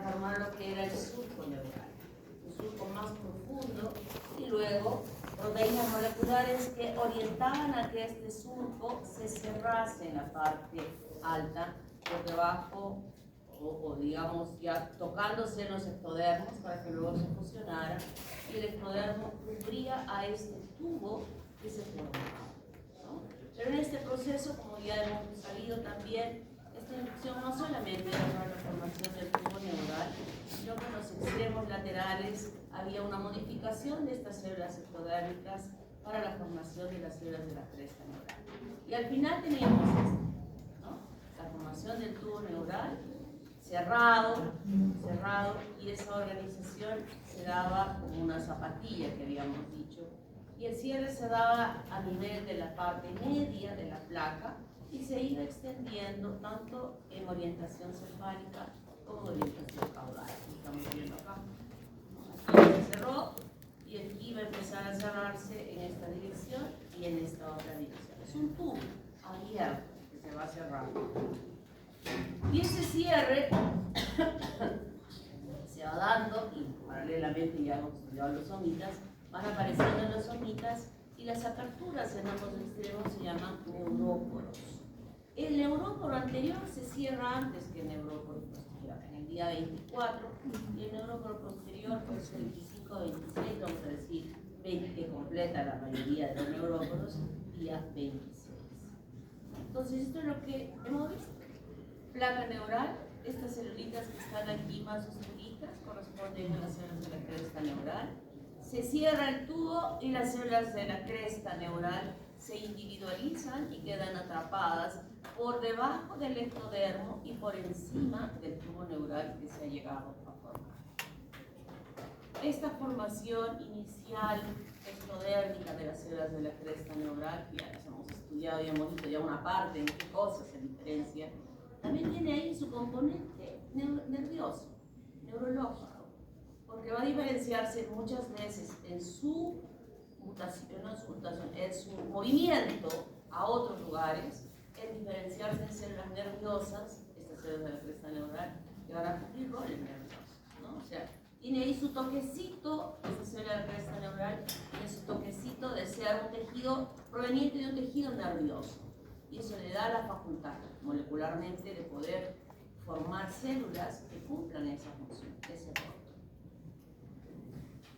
formar lo que era el surco neural, un surco más profundo, y luego proteínas moleculares que orientaban a que este surco se cerrase en la parte alta, por debajo, o digamos ya tocándose en los ectodermos para que luego se fusionara, y el ectodermo cubría a este tubo que se formaba, ¿no? Pero en este proceso, como ya hemos sabido también, esta inducción no solamente era para la formación del tubo neural, sino que en los extremos laterales había una modificación de estas células ectodérmicas para la formación de las células de la cresta neural. Y al final teníamos esto, ¿no? La formación del tubo neural cerrado, y esa organización se daba como una zapatilla que habíamos dicho, y el cierre se daba a nivel de la parte media de la placa y se iba extendiendo tanto en orientación cefálica como en orientación caudal. Estamos viendo acá. Aquí se cerró y aquí iba a empezar a cerrarse en esta dirección y en esta otra dirección. Es un tubo abierto que se va cerrando. Y ese cierre se va dando y paralelamente ya hemos estudiado los somitas, van apareciendo los somitas y las aperturas en ambos extremos se llaman neuróporos. El neuróporo anterior se cierra antes que el neuróporo posterior, en el día 24, y el neuróporo posterior, pues el 25-26, vamos a decir 20, que completa la mayoría de los neuróporos, día 26. Entonces esto es lo que hemos visto. Placa neural, estas celulitas que están aquí más oscuritas corresponden a las células de la cresta neural. Se cierra el tubo y las células de la cresta neural se individualizan y quedan atrapadas por debajo del ectodermo y por encima del tubo neural que se ha llegado a formar. Esta formación inicial ectodérmica de las células de la cresta neural, que ya las hemos estudiado y hemos visto ya una parte en qué cosas se diferencia, también tiene ahí su componente nervioso, neurológico, porque va a diferenciarse muchas veces en su mutación, en su movimiento a otros lugares, en diferenciarse en células nerviosas, estas células de la cresta neural, que van a cumplir roles nerviosos, ¿no? O sea, tiene ahí su toquecito, esta célula de la cresta neural, tiene su toquecito de ser un tejido proveniente de un tejido nervioso. Y eso le da la facultad molecularmente de poder formar células que cumplan esa función, ese rol.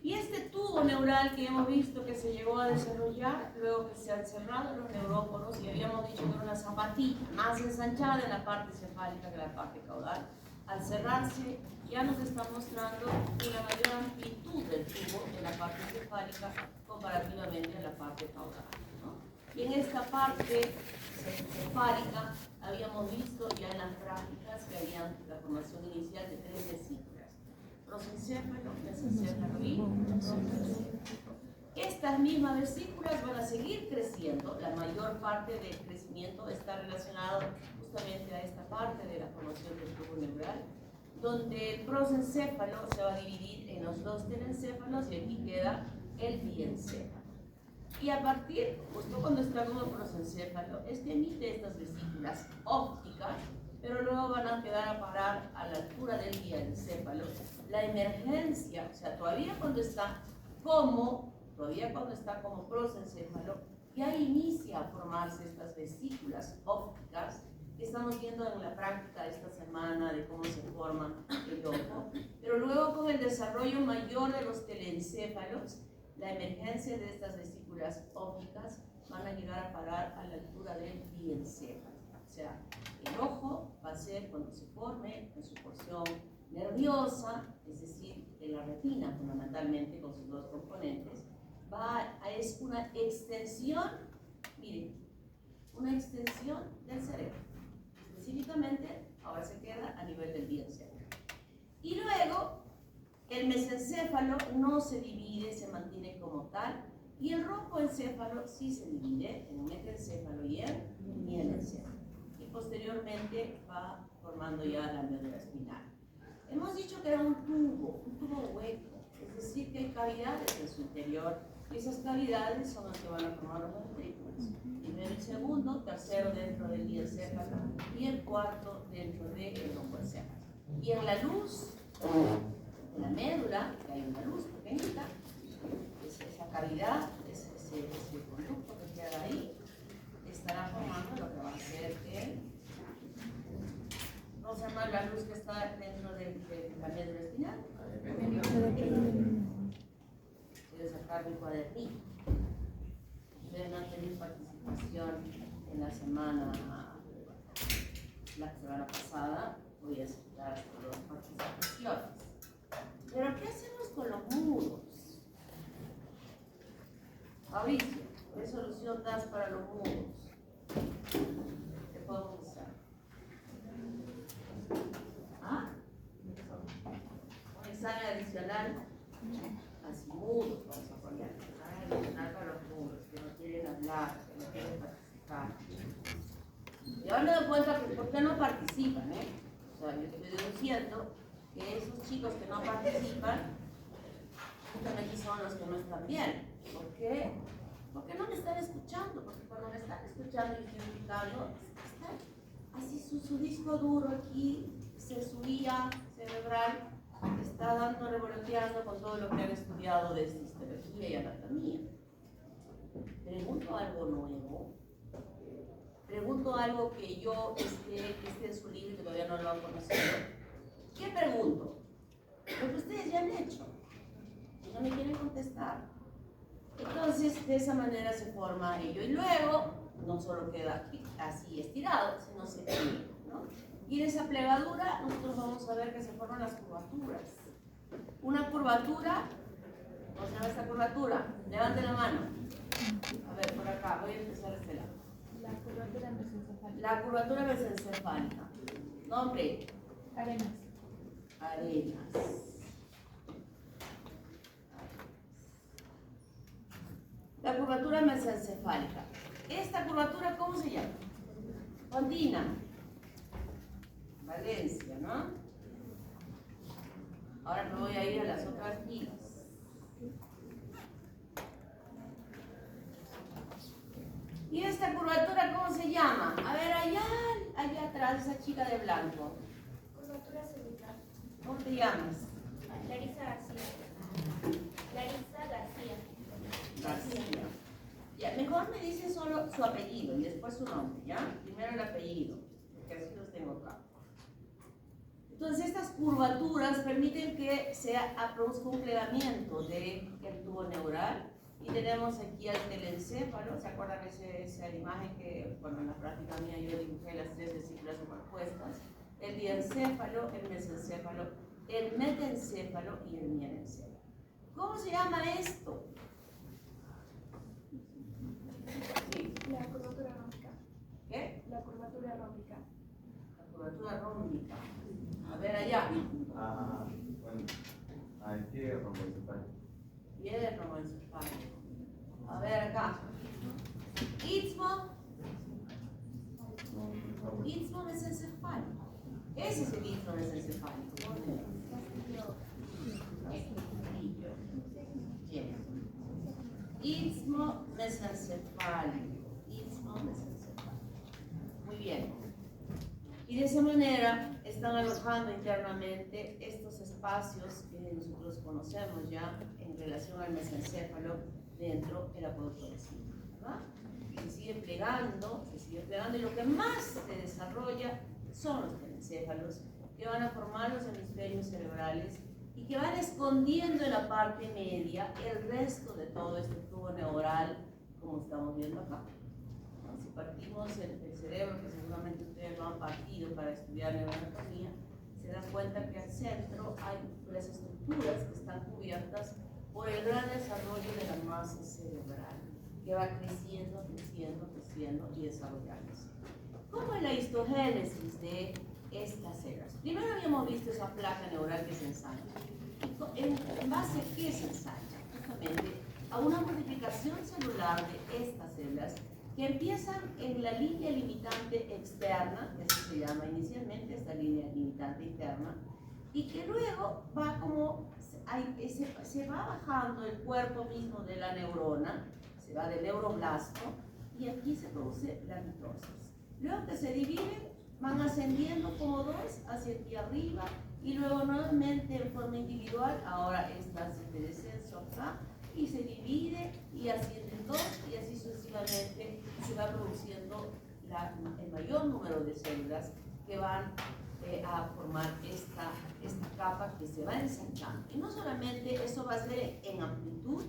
Y este tubo neural que hemos visto que se llegó a desarrollar, luego que se han cerrado los neuróporos, y habíamos dicho que era una zapatilla más ensanchada en la parte cefálica que en la parte caudal, al cerrarse ya nos está mostrando una mayor amplitud del tubo en la parte cefálica comparativamente a la parte caudal, ¿no? Y en esta parte cefálica habíamos visto ya en las prácticas que habían la formación inicial de 3 vesículas: prosencéfalo, mesencéfalo y prosencéfalo. Estas mismas vesículas van a seguir creciendo. La mayor parte del crecimiento está relacionado justamente a esta parte de la formación del tubo neural, donde el prosencéfalo se va a dividir en los 2 telencéfalos y aquí queda el diencéfalo. Y a partir, justo cuando está como prosencéfalo, emite estas vesículas ópticas, pero luego van a quedar a parar a la altura del diencéfalo. La emergencia, o sea, todavía cuando está como prosencéfalo, ya inicia a formarse estas vesículas ópticas que estamos viendo en la práctica esta semana de cómo se forma el ojo. Pero luego, con el desarrollo mayor de los telencéfalos, la emergencia de estas vesículas ópticas van a llegar a parar a la altura del diencéfalo. O sea, el ojo va a ser, cuando se forme en su porción nerviosa, es decir, en la retina fundamentalmente con sus 2 componentes, es una extensión, miren, una extensión del cerebro. Específicamente, ahora se queda a nivel del diencéfalo. Y luego, el mesencéfalo no se divide, se mantiene como tal, y el romboencéfalo sí se divide en metencéfalo y el mielencéfalo. Y posteriormente va formando ya la médula espinal. Hemos dicho que era un tubo hueco, es decir, que hay cavidades en su interior, y esas cavidades son las que van a formar los ventrículos. Primero el segundo, tercero dentro del diencéfalo y el cuarto dentro del romboencéfalo. Y en la luz En la médula, que hay una luz pequeñita, esa cavidad, ese conducto que queda ahí, estará formando lo que va a ser ¿cómo se llama la luz que está dentro de la médula espinal? Quiero sacar mi cuadernillo. Ustedes no han tenido participación en la semana pasada, voy a aceptar las participaciones. Pero ¿qué hacemos con los muros? Mauricio, ¿qué solución das para los muros? ¿Qué podemos usar? ¿Ah? Un examen adicional, así muros vamos a poner. Un examen adicional para los muros, que no quieren hablar, que no quieren participar. Y ahora me doy cuenta que ¿por qué no participan? O sea, yo estoy deduciendo que esos chicos que no participan justamente son los que no están bien. ¿Por qué? Porque no me están escuchando, porque cuando me están escuchando y estoy explicando, están así su disco duro aquí, su IA cerebral está revoloteando con todo lo que han estudiado de histología y anatomía. Pregunto algo nuevo, pregunto algo que yo esté en su libro y que todavía no lo han conocido. ¿Qué pregunto? Lo que ustedes ya han hecho y no me quieren contestar. Entonces, de esa manera se forma ello. Y luego, no solo queda así estirado, sino se pliega, ¿no? Y en esa plegadura, nosotros vamos a ver que se forman las curvaturas. Una curvatura, ¿cómo se llama esta curvatura? Levanten la mano. A ver, por acá, voy a empezar de este lado. La curvatura mesencefálica. La curvatura mesencefálica. Nombre. Arenas. Arenas. La curvatura mesencefálica. ¿Esta curvatura cómo se llama? Ondina. Valencia, ¿no? Ahora me voy a ir a las otras vidas. ¿Y esta curvatura cómo se llama? A ver, allá atrás, esa chica de blanco. Curvatura cerebral. ¿Cómo te llamas? Larisa García. Larisa García. García. Ya, mejor me dice solo su apellido y después su nombre, ¿ya? Primero el apellido, porque así los tengo acá. Entonces, estas curvaturas permiten que se produzca un plegamiento del tubo neural. Y tenemos aquí al telencéfalo. ¿Se acuerdan esa imagen que, bueno, en la práctica mía yo dibujé las tres vesículas superpuestas? El diencéfalo, el mesencéfalo, el metencéfalo y el mielencéfalo. ¿Cómo se llama esto? Sí. La curvatura rómbica. ¿Qué? La curvatura rómbica. La curvatura rómbica. A ver allá. Bueno, pie romboencefálico. Pie de romboencefálico. A ver acá. Istmo mesencefálico. Ese es el istmo mesencefálico. Istmo mesencefálico. Istmo mesencefálico. Muy bien. Y de esa manera están alojando internamente estos espacios que nosotros conocemos ya en relación al mesencéfalo dentro del apoducto vesical, ¿verdad? Se sigue plegando y lo que más se desarrolla son los telencéfalos que van a formar los hemisferios cerebrales y que van escondiendo en la parte media el resto de todo este tubo neural, como estamos viendo acá. Si partimos el cerebro, que seguramente ustedes lo han partido para estudiar neuroanatomía, se dan cuenta que al centro hay las estructuras que están cubiertas por el gran desarrollo de la masa cerebral, que va creciendo y desarrollándose. ¿Cómo es la histogénesis de estas células? Primero habíamos visto esa placa neural que se ensancha. ¿En base a qué se ensancha? Justamente a una modificación celular de estas células que empiezan en la línea limitante externa, que así se llama inicialmente, esta línea limitante interna, y que luego va como, se va bajando el cuerpo mismo de la neurona, se va del neuroblasto, y aquí se produce la mitosis. Luego que se divide, van ascendiendo como dos hacia aquí arriba y luego nuevamente en forma individual, ahora esta hace de descenso acá y se divide y ascienden dos y así sucesivamente se va produciendo el mayor número de células que van a formar esta capa que se va ensanchando. Y no solamente eso va a ser en amplitud,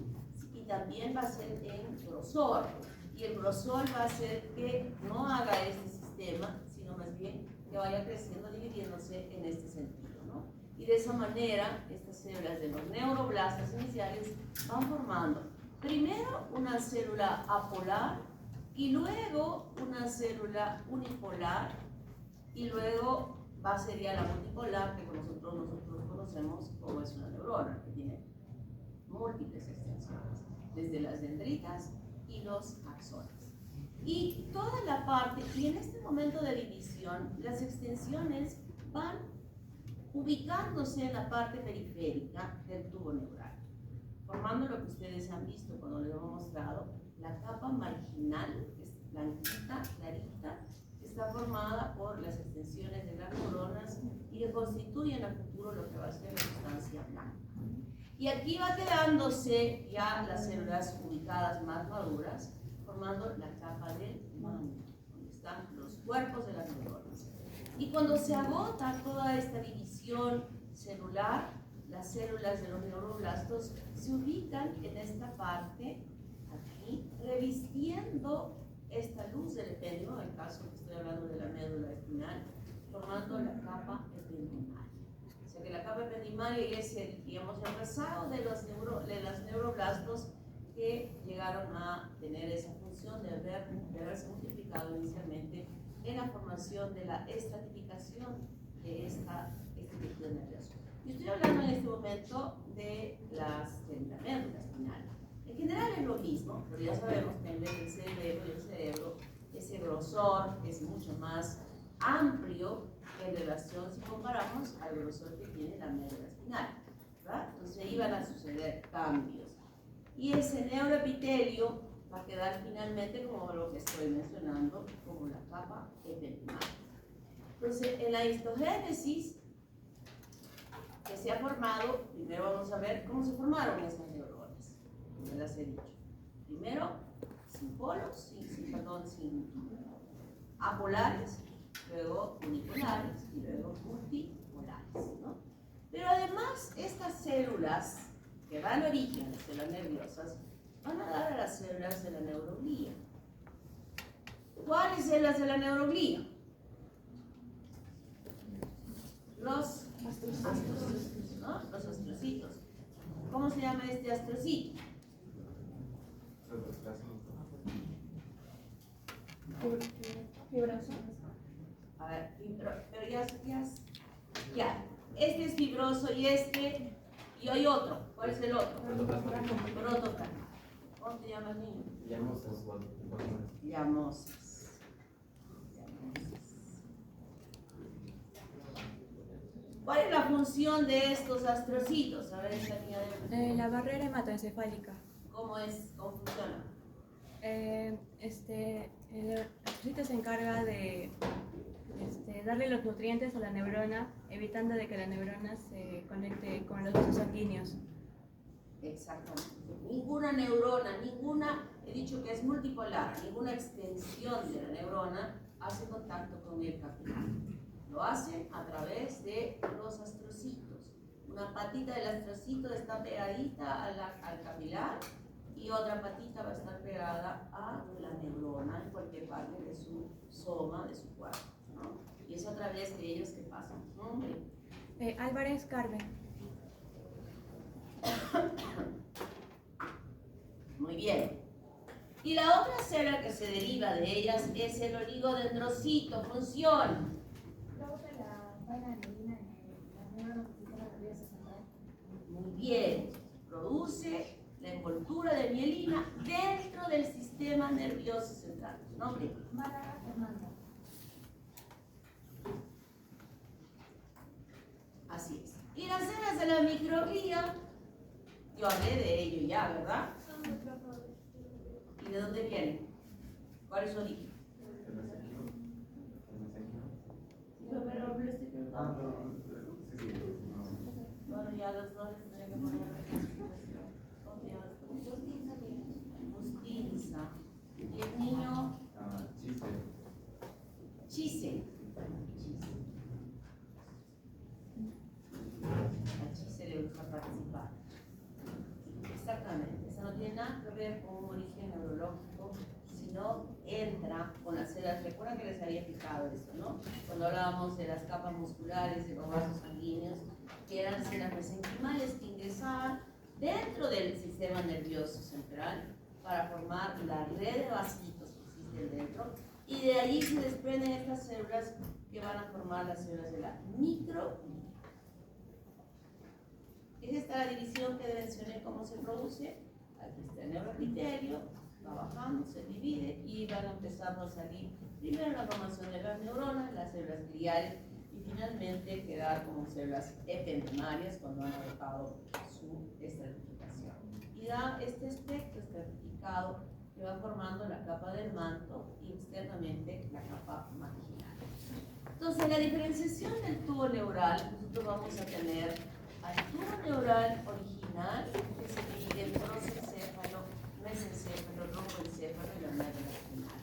y también va a ser en grosor. Y el grosor va a hacer que no haga este sistema, sino más bien que vaya creciendo, dividiéndose en este sentido, ¿no? Y de esa manera, estas células de los neuroblastos iniciales van formando primero una célula apolar y luego una célula unipolar y luego sería la multipolar que nosotros conocemos como es una neurona, que tiene múltiples extensiones, desde las dendritas y los axones. Y toda la parte, y en este momento de división, las extensiones van ubicándose en la parte periférica del tubo neural, formando lo que ustedes han visto cuando les hemos mostrado, la capa marginal, que es blanquita, clarita, está formada por las extensiones de las neuronas y que constituyen a futuro lo que va a ser la sustancia blanca. Y aquí va quedándose ya las células ubicadas más maduras, formando la capa del manto, donde están los cuerpos de las neuronas. Y cuando se agota toda esta división celular, las células de los neuroblastos se ubican en esta parte, aquí, revistiendo esta luz del epéndimo, en el caso que estoy hablando de la médula espinal, formando la capa ependimaria. O sea que la capa ependimaria es el, digamos, el rezago de los neuroblastos que llegaron a tener esa función de haberse multiplicado inicialmente en la formación de la estratificación de este tejido nervioso. Y estoy hablando en este momento de la médula espinal. En general es lo mismo, pero ya sabemos que en vez del cerebro y el cerebro, ese grosor es mucho más amplio en relación, si comparamos, al grosor que tiene la médula espinal, ¿verdad? Entonces ahí van a suceder cambios. Y ese neuroepitelio va a quedar finalmente como lo que estoy mencionando, como la capa ependimaria. Entonces, en la histogénesis que se ha formado, primero vamos a ver cómo se formaron esas neuronas. Ya las he dicho. Primero, sin polos, sin apolares, luego unipolares y luego multipolares, ¿no? Pero además, estas células que dan origen a las células nerviosas van a dar a las células de la neuroglía. ¿Cuáles células de la neuroglía? Los astrocitos, ¿no? Los astrocitos. ¿Cómo se llama este astrocito? Fibroso. A ver, pero ya. Este es fibroso y y hay otro. ¿Cuál es el otro? Protoplasma. ¿Cómo te llamas, niño? Llamosas. ¿Cuál es la función de estos astrocitos? A ver, esta niña de... La barrera hematoencefálica. ¿Cómo funciona? El astrocito se encarga de darle los nutrientes a la neurona, evitando de que la neurona se conecte con los vasos sanguíneos. Exactamente. Ninguna neurona, he dicho que es multipolar, ninguna extensión de la neurona hace contacto con el capilar. Lo hace a través de los astrocitos. Una patita del astrocito está pegadita al capilar y otra patita va a estar pegada a la neurona en cualquier parte de su soma, de su cuerpo, ¿no? Y es a través de ellos que pasan. Álvarez Carmen. Muy bien. Y la otra célula que se deriva de ellas es el oligodendrocito. Función. Produce la vaina de mielina en la neurona nerviosa central. Muy bien. Produce la envoltura de mielina dentro del sistema nervioso central. ¿Nombre? Málaga Fernanda. Así es. Y las células de la microglía, yo hablé de ello ya, ¿verdad? Son nuestros. ¿Y de dónde vienen? ¿Cuál es su origen? cambiados, no les tenía que poner la clasificación. ¿Cómo se llama? Justinza. Y el niño, Chiste. Chise. A Chise le gusta participar. Exactamente, eso no tiene nada que ver con un origen neurológico, sino entra con las células. Recuerdan que les había explicado esto, ¿no? Cuando hablábamos de las capas musculares, de los vasos sanguíneos, que eran células mesenquimales que ingresaban dentro del sistema nervioso central para formar la red de vasitos que existen dentro, y de allí se desprenden estas células que van a formar las células de la micro. Es esta la división que mencioné cómo se produce. Aquí está el neuroepitelio, va bajando, se divide y van a empezar a salir primero la formación de las neuronas, las células gliales y finalmente quedar como células ependimarias cuando han agotado su estratificación. Y da este espectro estratificado que va formando la capa del manto y externamente la capa marginal. Entonces, la diferenciación del tubo neural, nosotros vamos a tener al tubo neural original, que se divide en prosencéfalo, mesencéfalo, romboencéfalo y la médula espinal.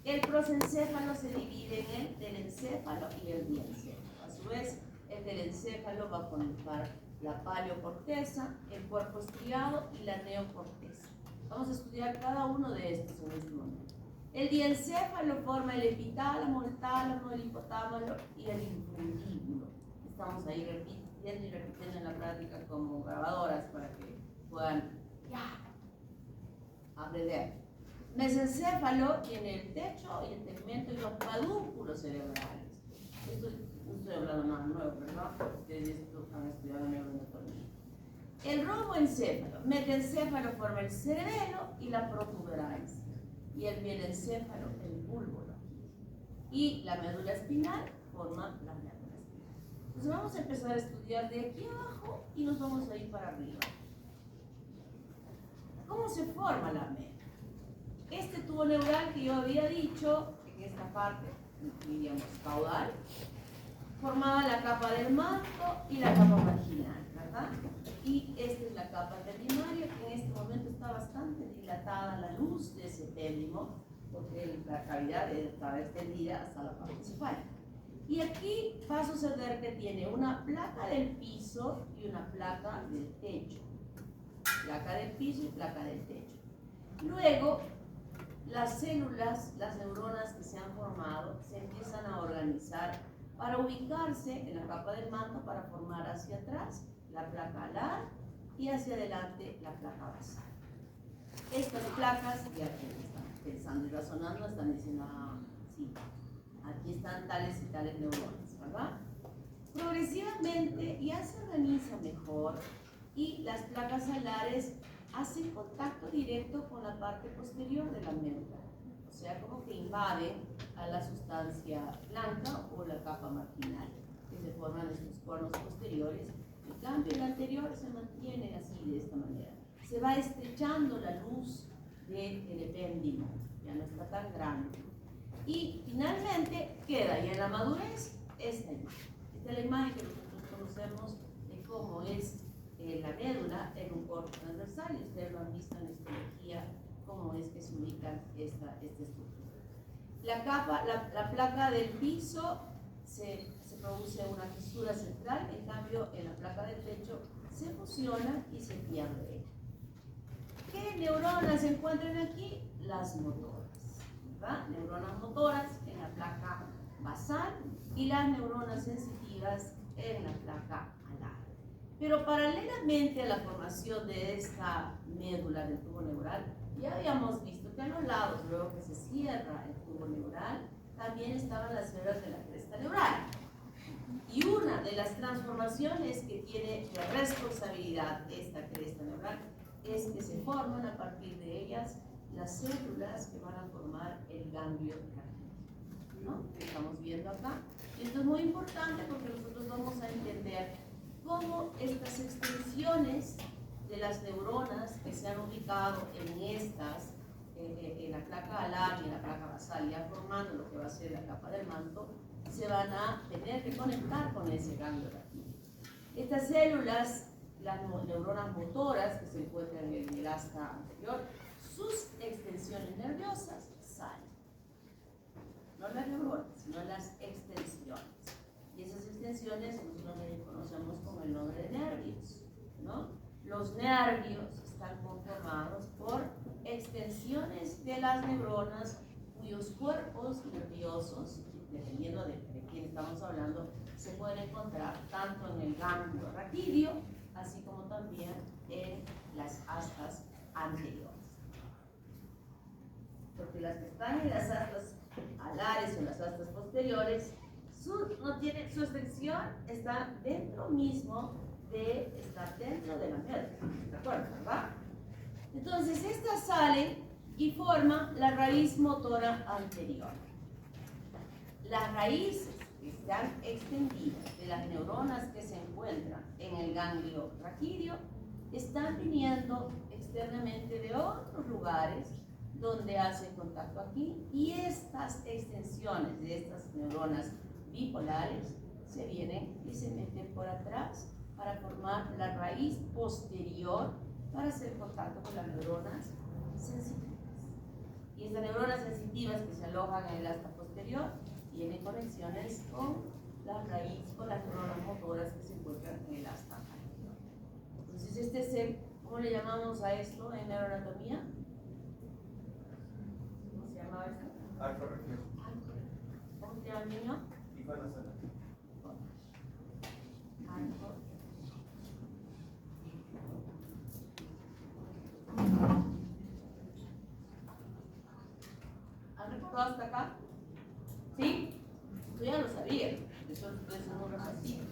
El prosencéfalo se divide en el del encéfalo y el diencéfalo. A su vez, el del encéfalo va a formar la paleocorteza, el cuerpo estriado y la neocorteza. Vamos a estudiar cada uno de estos en este momento. El diencéfalo forma el epitálamo, el tálamo, el hipotálamo y el infundíbulo. Estamos ahí repitiendo y repitiendo en la práctica como grabadoras para que puedan aprender. Mesencéfalo tiene el techo y el tegmento y los pedúnculos cerebrales. Esto no estoy hablando nada nuevo, ¿verdad? Ustedes esto han estudiado neuroanatomía. El romboencéfalo, metencéfalo forma el cerebelo y la protuberancia. Y el mielencéfalo, el bulbo. Y la médula espinal forma la médula espinal. Entonces vamos a empezar a estudiar de aquí abajo y nos vamos a ir para arriba. ¿Cómo se forma la médula? Este tubo neural que yo había dicho, en esta parte, diríamos caudal, formaba la capa del manto y la capa marginal, ¿verdad? Y esta es la capa terminaria, que en este momento está bastante dilatada la luz de ese epédimo, porque la cavidad estaba extendida hasta la parte cefálica. Y aquí va a suceder que tiene una placa del piso y una placa del techo. Placa del piso y placa del techo. Luego, las células, las neuronas que se han formado, se empiezan a organizar para ubicarse en la capa del manto para formar hacia atrás la placa alar y hacia adelante la placa basal. Estas placas, ya que están pensando y razonando, están diciendo, sí, aquí están tales y tales neuronas, ¿verdad? Progresivamente ya se organiza mejor y las placas alares hacen contacto directo con la parte posterior de la médula, o sea, como que invade a la sustancia blanca o la capa marginal, que se forman estos conos posteriores. En cambio, el anterior se mantiene así, de esta manera. Se va estrechando la luz del epéndimo, ya no está tan grande. Y finalmente queda ya en la madurez esta imagen. Esta es la imagen que nosotros conocemos de cómo es la médula en un corte transversal, y ustedes lo han visto en histología, cómo es que se ubica esta estructura. La placa del piso se produce una fisura central, en cambio en la placa del techo se fusiona y se pierde. ¿Qué neuronas se encuentran aquí? Las motoras, ¿verdad? Neuronas motoras en la placa basal y las neuronas sensitivas en la placa alar. Pero paralelamente a la formación de esta médula del tubo neural, ya habíamos visto que a los lados, luego que se cierra el tubo neural, también estaban las células de la cresta neural. Y una de las transformaciones que tiene de responsabilidad esta cresta neural es que se forman a partir de ellas las células que van a formar el ganglio cardíaco, ¿no? Que estamos viendo acá. Y esto es muy importante porque nosotros vamos a entender cómo estas extensiones de las neuronas que se han ubicado en estas, en la placa alar y en la placa basal, ya formando lo que va a ser la capa del manto, se van a tener que conectar con ese ganglio cardíaco. Estas células, las neuronas motoras que se encuentran en el asta anterior, sus extensiones nerviosas salen. No las neuronas, sino las extensiones. Y esas extensiones nosotros les conocemos como el nombre de nervios, ¿no? Los nervios están conformados por extensiones de las neuronas cuyos cuerpos nerviosos, dependiendo de quién estamos hablando, se pueden encontrar tanto en el ganglio raquídeo, así como también en las astas anteriores. Porque las que están en las astas alares o las astas posteriores, su extensión está dentro mismo está dentro de la médula, ¿de acuerdo? ¿Verdad? Entonces, estas salen y forman la raíz motora anterior. Las raíces que están extendidas de las neuronas que se encuentran en el ganglio raquídeo están viniendo externamente de otros lugares donde hace contacto aquí, y estas extensiones de estas neuronas bipolares se vienen y se meten por atrás para formar la raíz posterior para hacer contacto con las neuronas sensitivas. Y estas neuronas sensitivas que se alojan en el asta posterior tienen conexiones con la raíz, con las neuronas motoras que se encuentran en el asta anterior. Entonces, este es el, ¿cómo le llamamos a esto en neuroanatomía? ¿Cómo se llamaba esto? Arco reflejo. ¿Cómo se llama el niño? Icono solar. Arco. ¿Han recordado hasta acá? ¿Sí? Yo ya lo sabía. Eso es un ratito.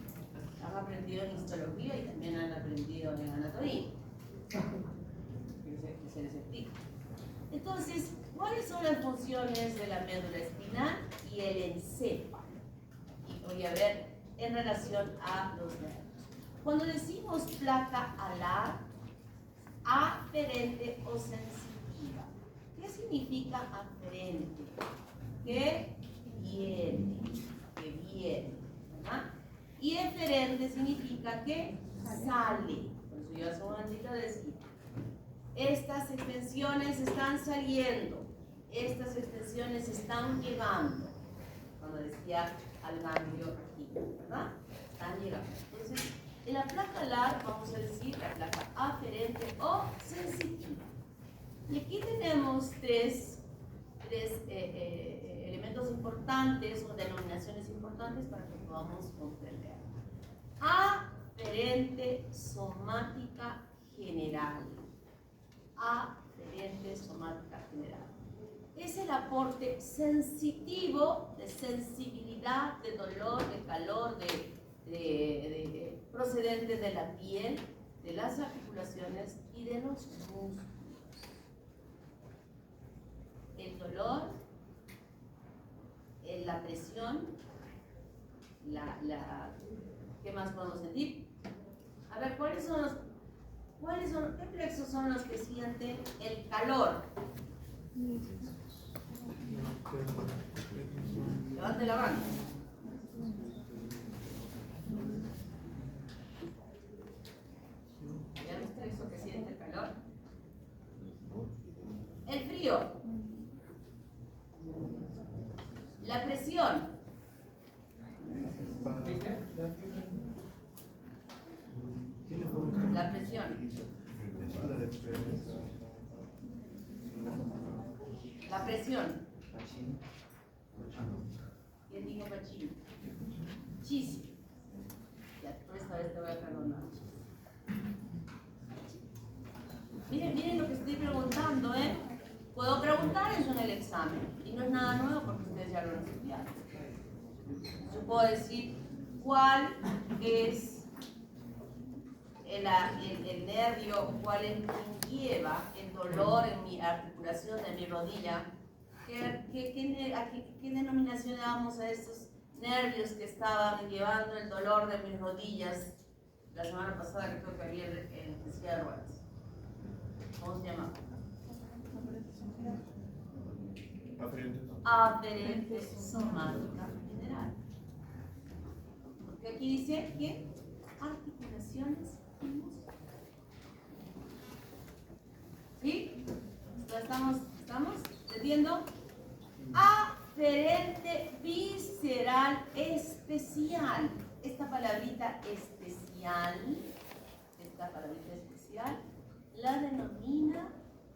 Han aprendido en histología y también han aprendido en anatomía. Que se les explica. Entonces, ¿cuáles son las funciones de la médula espinal y el encéfalo? Y voy a ver en relación a los nervios. Cuando decimos placa alar, aferente o sensitiva, ¿qué significa aferente? Que viene, ¿verdad? Y eferente significa que sale. Por eso yo hace un momentito decía, estas extensiones están saliendo, estas extensiones están llegando. Cuando decía al ganglio aquí, ¿verdad? Están llegando. Entonces, en la placa alar vamos a decir la placa aferente o sensitiva. Y aquí tenemos tres elementos importantes o denominaciones importantes para que podamos comprender. Aferente somática general. Aferente somática general. Es el aporte sensitivo de sensibilidad, de dolor, de calor, procedente de la piel, de las articulaciones y de los músculos. El dolor, la presión, ¿qué más podemos sentir? A ver, ¿qué plexos son los que sienten el calor? Levante la mano. ¿Ya los plexos que sienten el calor? El frío. La presión. La presión. La presión. ¿Quién dijo pachín? Chis. Ya, por esta vez te voy a perdonar. Miren lo que estoy preguntando, ¿eh? Puedo preguntar eso en el examen. Y no es nada nuevo porque ustedes ya lo han estudiado. Yo puedo decir cuál es el nervio, cuál es quien lleva el dolor en mi articulación de mi rodilla. ¿Qué denominación le damos a estos nervios que estaban llevando el dolor de mis rodillas la semana pasada, que creo que había en silla de ruedas? ¿Cómo se llama? Aferente somática general. Porque aquí dice que articulación. articulaciones y músculos. ¿Sí? ¿Estamos entendiendo? Aferente visceral especial. Esta palabrita especial la denomina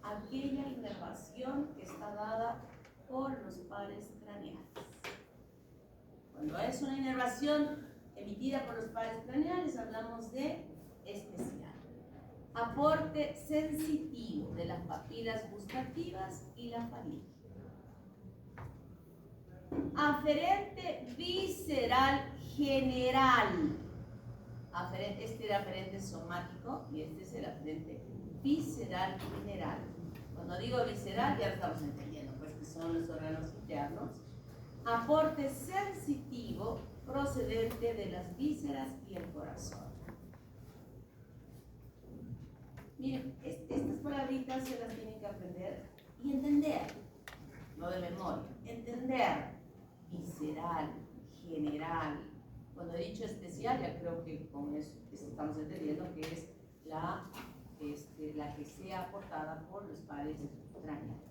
aquella inervación que está dada por los pares craneales. Cuando es una inervación emitida por los pares craneales, hablamos de especial. Aporte sensitivo de las papilas gustativas y la faringe. Aferente visceral general. Este era aferente somático y este es el aferente visceral general. Cuando digo visceral ya estamos entendiendo, pues que son los órganos internos. Aporte sensitivo procedente de las vísceras y el corazón. Miren, estas palabritas se las tienen que aprender y entender, no de memoria, entender. Visceral, general. Cuando he dicho especial, ya creo que con eso estamos entendiendo que es la que sea aportada por los pares craneales.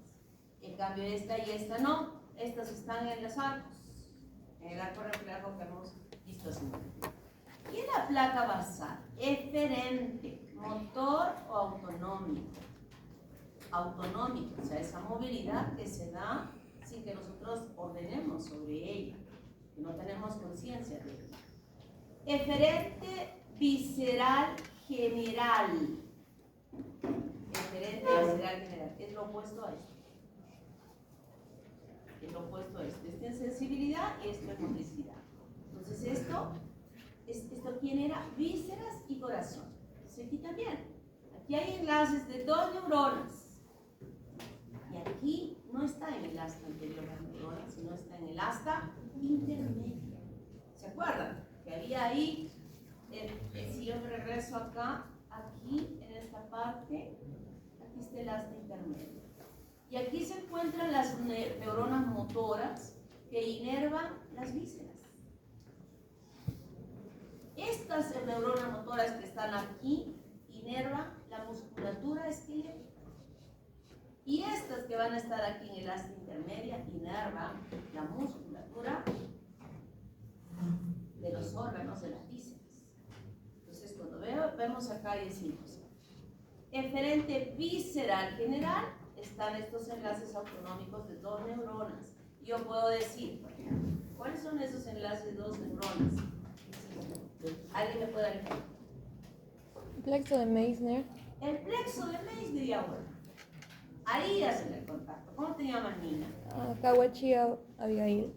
En cambio, esta y esta no. Estas están en los arcos, en el arco reflejo que hemos visto hace un momento. Y la placa basal, eferente, motor o autonómico. Autonómico, o sea, esa movilidad que se da sin que nosotros ordenemos sobre ella, que no tenemos conciencia de ella. Eferente visceral general. Eferente visceral general. Es lo opuesto a esto. Es lo opuesto a esto. Esto es sensibilidad y esto es motricidad. Entonces esto ¿quién era? Vísceras y corazón. Entonces aquí también. Aquí hay enlaces de 2 neuronas. Y aquí no está en el asta anterior de la neurona, sino está en el asta intermedia. ¿Se acuerdan? Que había ahí, si yo me regreso acá, aquí en esta parte, aquí está el asta intermedia. Y aquí se encuentran las neuronas motoras que inervan las vísceras. Estas neuronas motoras que están aquí inervan la musculatura esquelética. Y estas que van a estar aquí en el asta intermedia inervan la musculatura de los órganos de las vísceras. Entonces, cuando vemos acá y decimos eferente visceral general, están estos enlaces autonómicos de 2 neuronas. Yo puedo decir, por ejemplo, ¿cuáles son esos enlaces de 2 neuronas? ¿Alguien me puede dar el ejemplo? Plexo de Meissner. El plexo de Meissner y ahora. Ahí hacen el contacto. ¿Cómo te llamas, niña? Kawachia Abigail.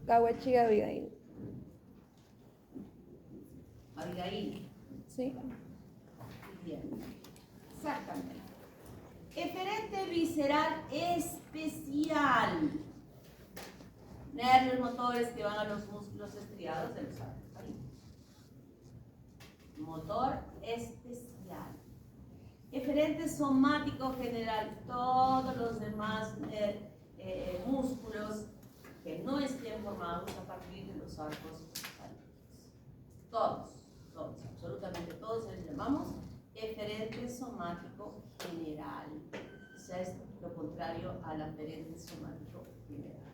Kawachia Abigail. Abigail. Sí. Bien. Exactamente. Eferente visceral especial. Nervios motores que van a los músculos estriados de los arcos. Motor especial. Eferente somático general. Todos los demás músculos que no estén formados a partir de los arcos faríngicos. Todos, absolutamente todos les llamamos eferente somático general. O sea, es lo contrario al aferente somático general.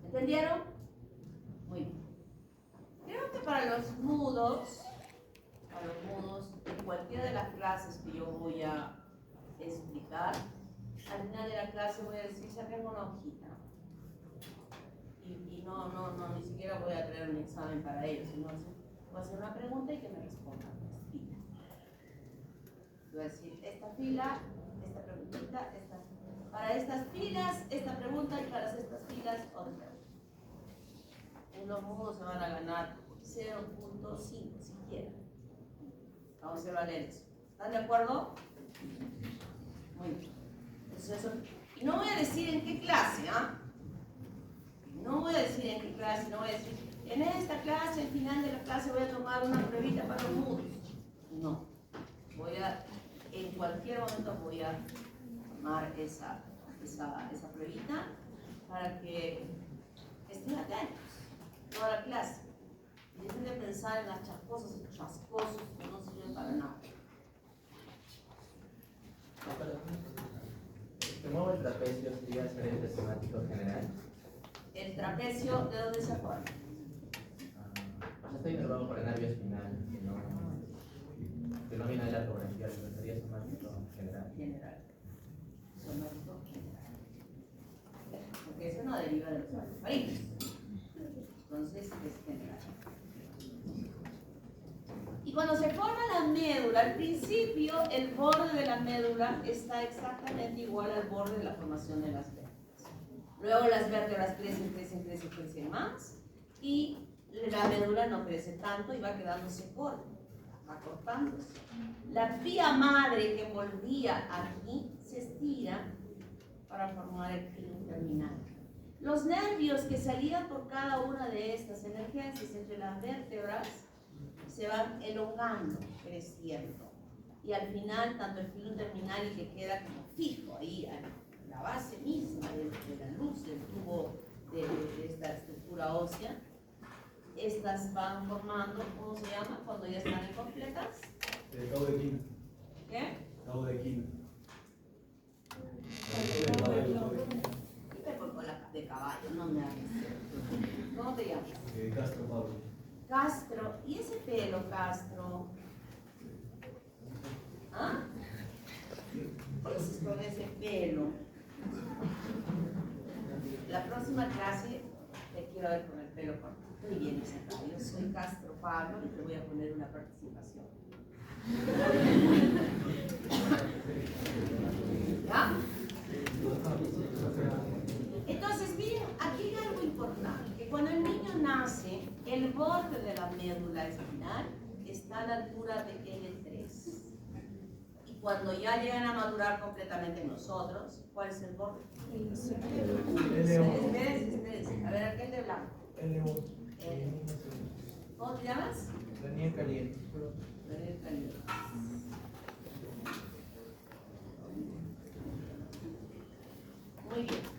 ¿Entendieron? Muy bien. Creo que para los mudos, en cualquiera de las clases que yo voy a explicar, al final de la clase voy a decir, saquen una hojita. Y no, ni siquiera voy a traer un examen para ellos, sino voy a hacer una pregunta y que me respondan. Voy a decir, esta fila, esta preguntita, para estas filas, esta pregunta, y para estas filas, otra pregunta. Unos mudos se van a ganar 0.5 siquiera. Vamos a valer eso. ¿Están de acuerdo? Muy bien. Entonces eso, y no voy a decir en qué clase, ¿ah? No voy a decir en qué clase, no voy a decir, en esta clase, al final de la clase voy a tomar una pruebita para los mudos. No. En cualquier momento voy a tomar esa pruebita para que estén atentos toda la clase. Dejen de pensar en las cosas chascosas que no sirven para nada. ¿Te muevo el trapecio sería excelente somático general? El trapecio, ¿de dónde se forma? Estoy innervado por el nervio espinal, que no viene de la topografía, pero sería somático general. General. Somático general. Porque eso no deriva de los marinos. Entonces es general. Y cuando se forma la médula, al principio el borde de la médula está exactamente igual al borde de la formación de las vértebras. Luego las vértebras crecen más y la médula no crece tanto y va quedándose corta, va cortándose. La vía madre que envolvía aquí se estira para formar el filo terminal. Los nervios que salían por cada una de estas emergencias entre las vértebras se van elongando, creciendo. Y al final, tanto el filo terminal y que queda como fijo ahí, a la base misma de la luz del tubo de esta estructura ósea, estas van formando, ¿cómo se llama? Cuando ya están incompletas. Cabo de quina. ¿Qué? Cabo de quina. Me pongo la de caballo, no me hagas. ¿Cómo te llamas? Castro Pablo. Castro. ¿Y ese pelo, Castro? ¿Ah? ¿Qué haces con ese pelo? La próxima clase te quiero ver con el pelo corto. Muy bien, acá. Yo soy Castro Pablo y te voy a poner una participación. ¿Ya? Entonces, miren, aquí hay algo importante, que cuando el niño nace, el borde de la médula espinal está a la altura de L3. Y cuando ya llegan a madurar completamente nosotros, ¿cuál es el borde? Espérense. A ver, aquel de blanco. ¿Cómo te llamas? Daniel Caliente. Daniel Caliente. Muy bien.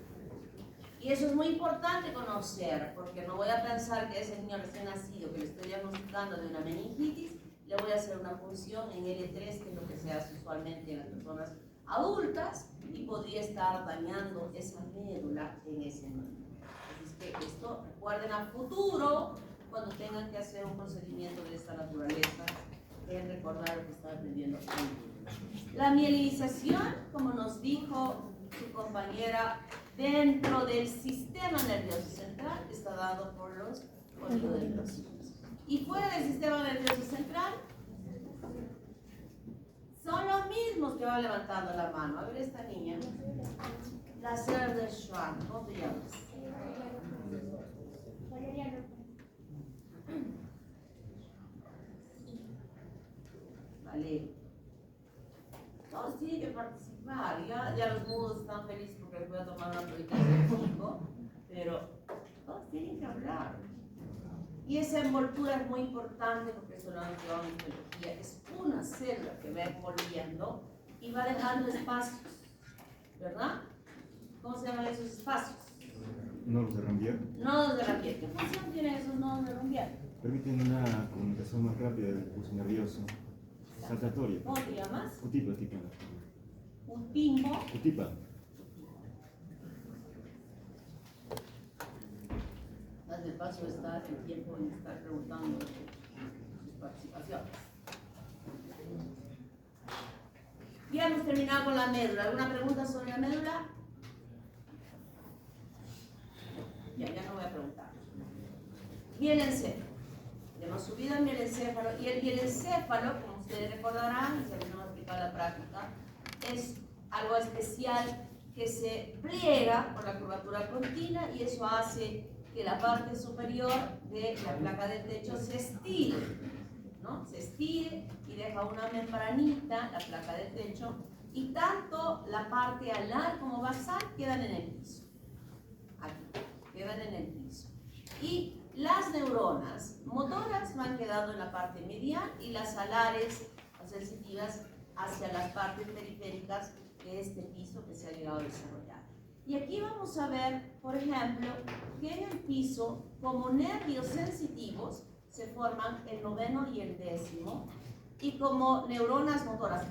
Y eso es muy importante conocer, porque no voy a pensar que ese niño recién nacido que le estoy diagnosticando de una meningitis, le voy a hacer una punción en L3, que es lo que se hace usualmente en las personas adultas, y podría estar dañando esa médula en ese niño. Así es que esto, recuerden a futuro, cuando tengan que hacer un procedimiento de esta naturaleza, deben recordar lo que están aprendiendo hoy. La mielinización, como nos dijo su compañera, dentro del sistema nervioso central está dado por los oligodendrocitos. Y fuera del sistema nervioso central son los mismos que van levantando la mano. A ver esta niña, la Serre de Schwann, ¿cómo te llamas? Vale. Todos tienen que participar. Ya los mudos están felices porque les voy a tomar una predicación de 5, pero todos tienen que hablar. Y esa envoltura es muy importante porque eso lo han llevado en biología. Es una célula que va envolviendo y va dejando espacios, ¿verdad? ¿Cómo se llaman esos espacios? Nodos de Rambier Nodos de Rambier. ¿Qué función tienen esos nodos de Rambier? permiten una comunicación más rápida del pulso nervioso, saltatoria. ¿Cómo te llamas? Cutipa, tipa. Un timbo. Cutipa. Más despacio está el tiempo en estar preguntando sus participaciones. Ya hemos terminado con la médula. ¿Alguna pregunta sobre la médula? Ya no voy a preguntar. Mielencéfalo. Hemos subido el mielencéfalo. Y el mielencéfalo, como ustedes recordarán, y se nos explicar la práctica, es algo especial que se pliega por la curvatura continua y eso hace que la parte superior de la placa del techo se estire, ¿no? Se estire y deja una membranita, la placa del techo, y tanto la parte alar como basal quedan en el piso. Aquí, quedan en el piso. Y las neuronas motoras van quedando en la parte medial y las alares, las sensitivas, hacia las partes periféricas de este piso que se ha llegado a desarrollar. Y aquí vamos a ver, por ejemplo, que en el piso, como nervios sensitivos, se forman el noveno y el décimo, y como neuronas motoras.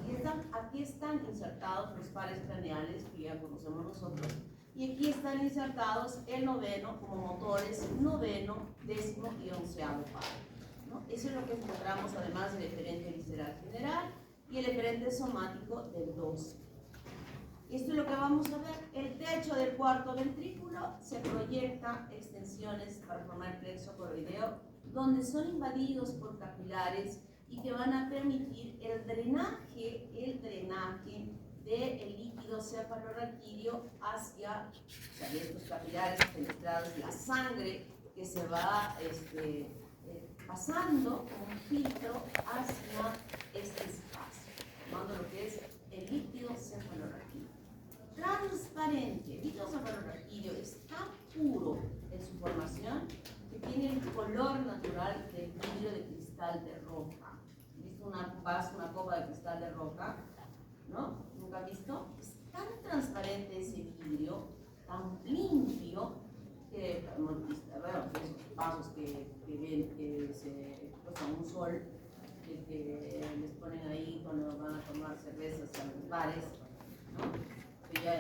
Aquí están insertados los pares craneales que ya conocemos nosotros, y aquí están insertados el noveno como motores, noveno, décimo y onceavo par, ¿no? Eso es lo que encontramos además del eferente visceral general y el eferente somático del 12. Esto es lo que vamos a ver. El techo del cuarto ventrículo se proyecta extensiones para formar el plexo coroideo, donde son invadidos por capilares y que van a permitir el drenaje del líquido cefalorraquídeo hacia, o sea, estos capilares penetrados, la sangre que se va pasando como un filtro hacia este espacio, tomando lo que es el líquido cefalorraquídeo. Transparente, el líquido cefalorraquídeo es tan puro en su formación que tiene el color natural del vidrio de cristal de roca. ¿Viste una copa de cristal de roca? ¿No? ¿Nunca has visto? Es tan transparente ese vidrio, tan limpio, que, bueno, esos vasos que ven que se exposan un sol, que les ponen ahí cuando van a tomar cervezas a los bares, ¿no? Que ya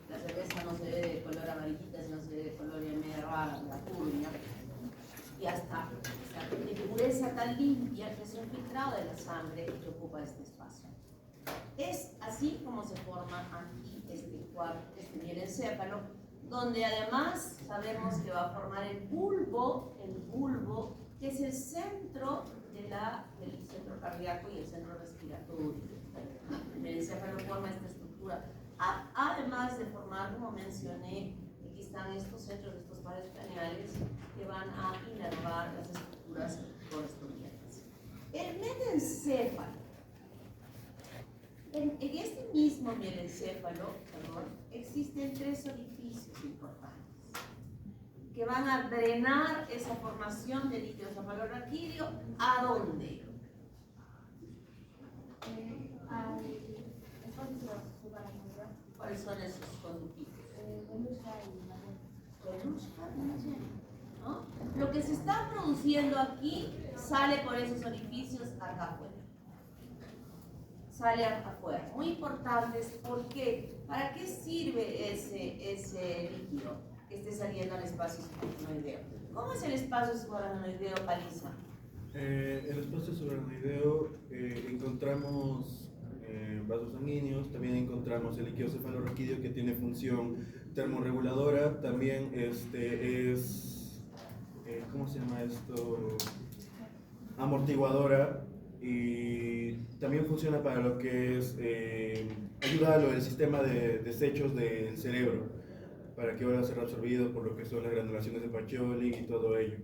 la cerveza no se ve de color amarillita, sino se ve de color ya media rara, la turbia. Y hasta de pureza tan limpia que es un filtrado de la sangre que ocupa este espacio. Es así como se forma aquí este mielencéfalo, donde además sabemos que va a formar el bulbo, que es el centro del centro cardíaco y el centro respiratorio. El mielencéfalo forma esta estructura. Además de formar, como mencioné, aquí están estos centros, estos pares craneales que van a inervar las estructuras correspondientes. El mesencéfalo. En este mismo mielencéfalo, existen tres orificios importantes que van a drenar esa formación de líquido cefalorraquídeo. ¿A dónde? ¿Cuáles son esos conductivos? ¿No? Lo que se está produciendo aquí sale por esos orificios acá afuera. Sale afuera. Muy importantes, ¿por qué? ¿Para qué sirve ese líquido que esté saliendo al espacio subaracnoideo? ¿Cómo es el espacio subaracnoideo, Paliza? En el espacio subaracnoideo encontramos vasos sanguíneos, también encontramos el líquido cefalorraquídeo que tiene función termorreguladora, también ¿cómo se llama esto? Amortiguadora, y también funciona para lo que es ayuda a lo del sistema de desechos del cerebro, para que vuelva a ser absorbido por lo que son las granulaciones de Pacioli y todo ello.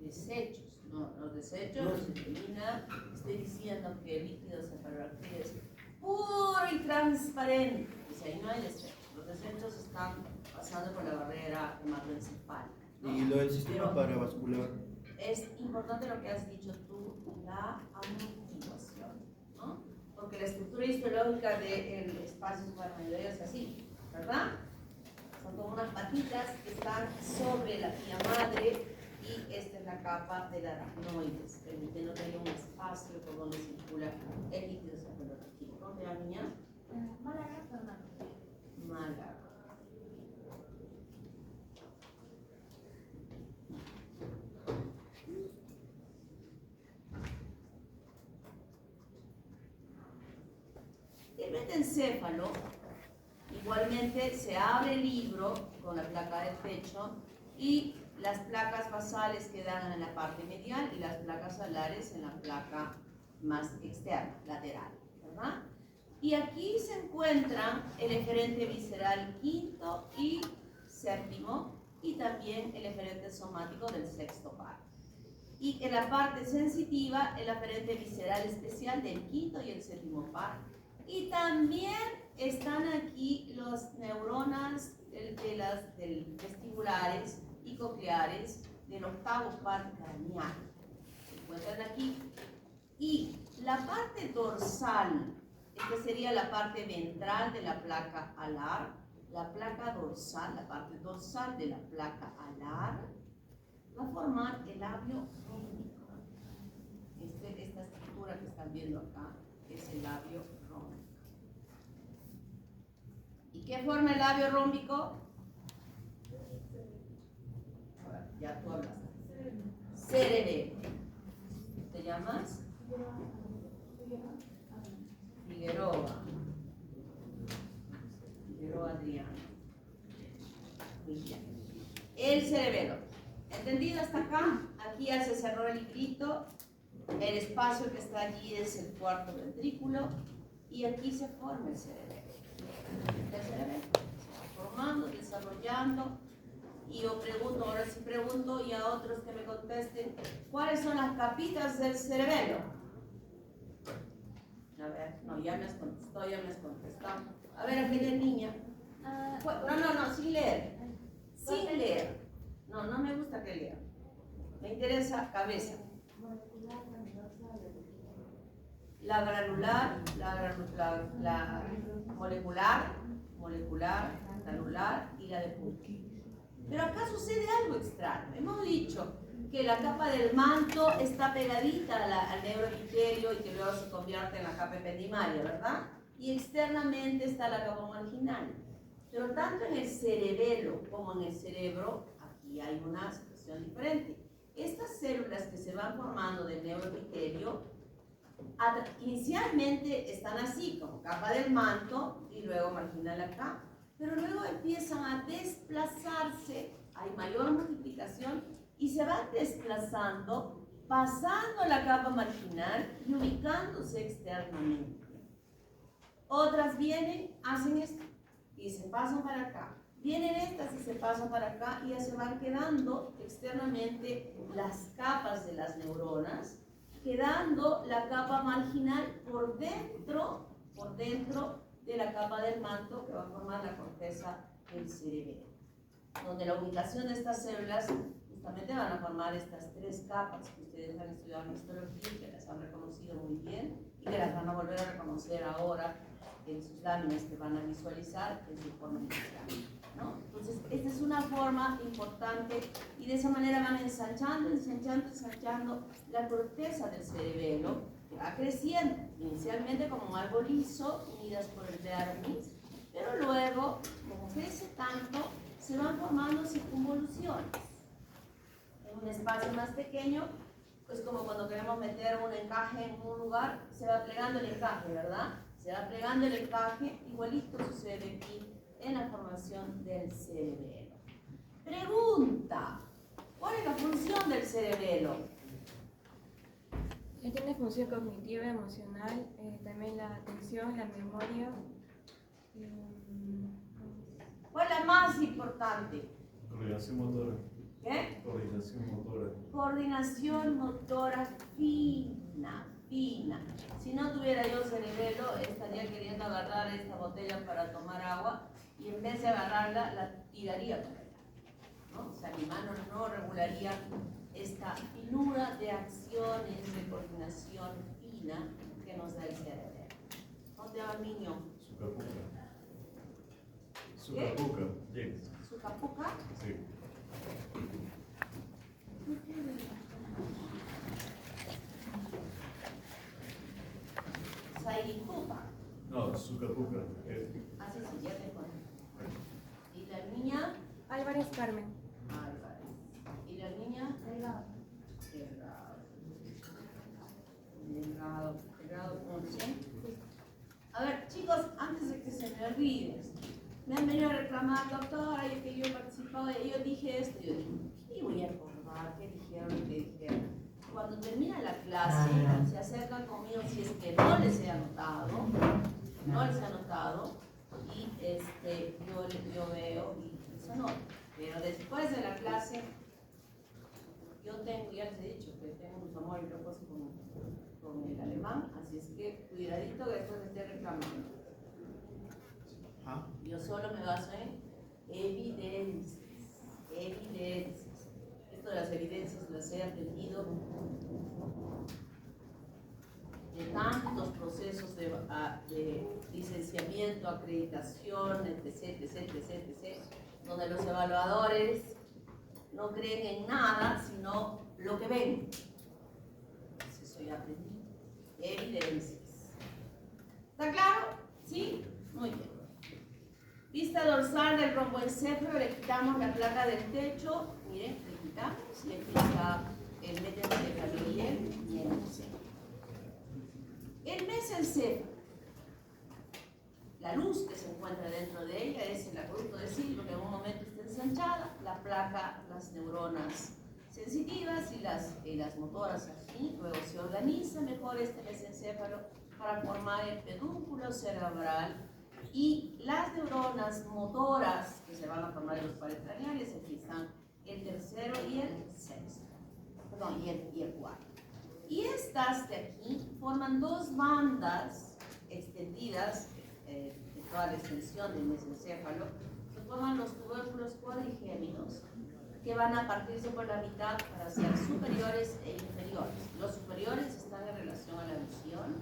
Desechos, no, los desechos los elimina. Estoy diciendo que el líquido cefalorraquídeo es puro y transparente, o sea, ahí no hay desechos. Los desechos están pasando por la barrera hematoencefálica, ¿no? Y lo del sistema paravascular. Es importante lo que has dicho tú, la amortiguación, ¿no? Porque la estructura histológica del espacio subaracnoideo es así, ¿verdad? Son como unas patitas que están sobre la vía madre, y esta es la capa de la aracnoides, permitiendo que haya un espacio por donde circula el líquido cefalorraquídeo. ¿Cómo te llamas, niña? Málaga, Fernando. Málaga. El mesencéfalo, igualmente se abre el libro con la placa del pecho y las placas basales quedan en la parte medial y las placas alares en la placa más externa, lateral, ¿verdad? Y aquí se encuentran el eferente visceral quinto y séptimo, y también el eferente somático del sexto par. Y en la parte sensitiva, el eferente visceral especial del quinto y el séptimo par. Y también están aquí las neuronas del vestibulares y cocleares del octavo par craneal. Se encuentran aquí. Y la parte dorsal, esta sería la parte ventral de la placa alar, la placa dorsal, la parte dorsal de la placa alar, va a formar el labio rómbico. Esta estructura que están viendo acá es el labio rómbico. ¿Y qué forma el labio rómbico? Ahora, ya tú hablas. Cerebelo. ¿Te llamas? Figueroa. Figueroa Adriana. Muy bien. El cerebelo. ¿Entendido hasta acá? Aquí ya se cerró el librito. El espacio que está allí es el cuarto ventrículo. Y aquí se forma el cerebelo. El cerebelo se va formando, desarrollando. Y yo pregunto, ahora sí pregunto, y a otros que me contesten, ¿cuáles son las capitas del cerebelo? A ver, no, ya me has contestado. A ver, aquella niña. No, sin leer. Sin leer. No me gusta que lea. Me interesa cabeza. La granular, la molecular, granular y la de Purkinje. Pero acá sucede algo extraño. Hemos dicho que la capa del manto está pegadita al neuroepitelio y que luego se convierte en la capa ependimaria, ¿verdad? Y externamente está la capa marginal. Pero tanto en el cerebelo como en el cerebro, aquí hay una situación diferente. Estas células que se van formando del neuroepitelio, inicialmente están así, como capa del manto y luego marginal acá. Pero luego empiezan a desplazarse, hay mayor multiplicación y se van desplazando, pasando la capa marginal y ubicándose externamente. Otras vienen, hacen esto y se pasan para acá. Vienen estas y se pasan para acá y ya se van quedando externamente las capas de las neuronas, quedando la capa marginal por dentro de la capa del manto que va a formar la corteza del cerebelo, donde la ubicación de estas células justamente van a formar estas tres capas que ustedes han estudiado en histología y que las han reconocido muy bien y que las van a volver a reconocer ahora en sus láminas que van a visualizar en su forma inicial, ¿no? Entonces, esta es una forma importante y de esa manera van ensanchando la corteza del cerebelo, que va creciendo, inicialmente como un árbol liso, unidas por el dermis, pero luego, como crece tanto, se van formando circunvoluciones. En un espacio más pequeño, pues como cuando queremos meter un encaje en un lugar, se va plegando el encaje, ¿verdad? Se va plegando el encaje, igualito sucede aquí en la formación del cerebelo. Pregunta, ¿cuál es la función del cerebelo? Tiene función cognitiva, emocional, también la atención, la memoria. ¿Cuál es la más importante? Coordinación motora. ¿Qué? Coordinación motora. Coordinación motora fina. Si no tuviera yo cerebelo, estaría queriendo agarrar esta botella para tomar agua y en vez de agarrarla, la tiraría para allá, ¿no? O sea, mi mano no regularía esta finura de acciones de coordinación fina que nos da el cerebelo. ¿Cómo te llama el niño? Sucapuca. James. ¿Sucapuca? Sí. Sairipupa. No, Sucapuca. Así sí, ya te pones. ¿Y la niña? Álvarez Carmen. Álvarez. ¿Y la niña? Delgado. Delgado, A ver, chicos, antes de que se me olvide, me han venido a reclamar, doctora, que yo he participado, yo dije esto, yo dije, ¿qué voy a acordar? ¿Qué dijeron? Cuando termina la clase, se acercan conmigo si es que no les he anotado, y yo veo y les anoto. Pero después de la clase, yo tengo, ya les he dicho, que tengo un amor y locos con el alemán, así es que cuidadito que después me esté reclamando. Yo solo me baso en evidencias. Esto de las evidencias las he aprendido de tantos procesos de licenciamiento, acreditación, etc., donde los evaluadores no creen en nada, sino lo que ven. Pues eso ya aprendí. Evidencias. ¿Está claro? ¿Sí? Muy bien. Vista dorsal del romboencéfalo, le quitamos la placa del techo. Miren, le quitamos y aquí está el mesencéfalo y el dienocéfalo. El mesencéfalo, la luz que se encuentra dentro de ella es el acueducto de Silva, que en un momento está ensanchada, la placa, las neuronas sensitivas y las motoras aquí, luego se organiza mejor este mesencéfalo para formar el pedúnculo cerebral y las neuronas motoras que se van a formar en los pares craneales, aquí están el tercero y el sexto, perdón, y el cuarto. Y estas de aquí forman dos bandas extendidas de toda la extensión del mesencéfalo, que forman los tubérculos cuadrigéminos, que van a partirse por la mitad para ser superiores e inferiores. Los superiores están en relación a la visión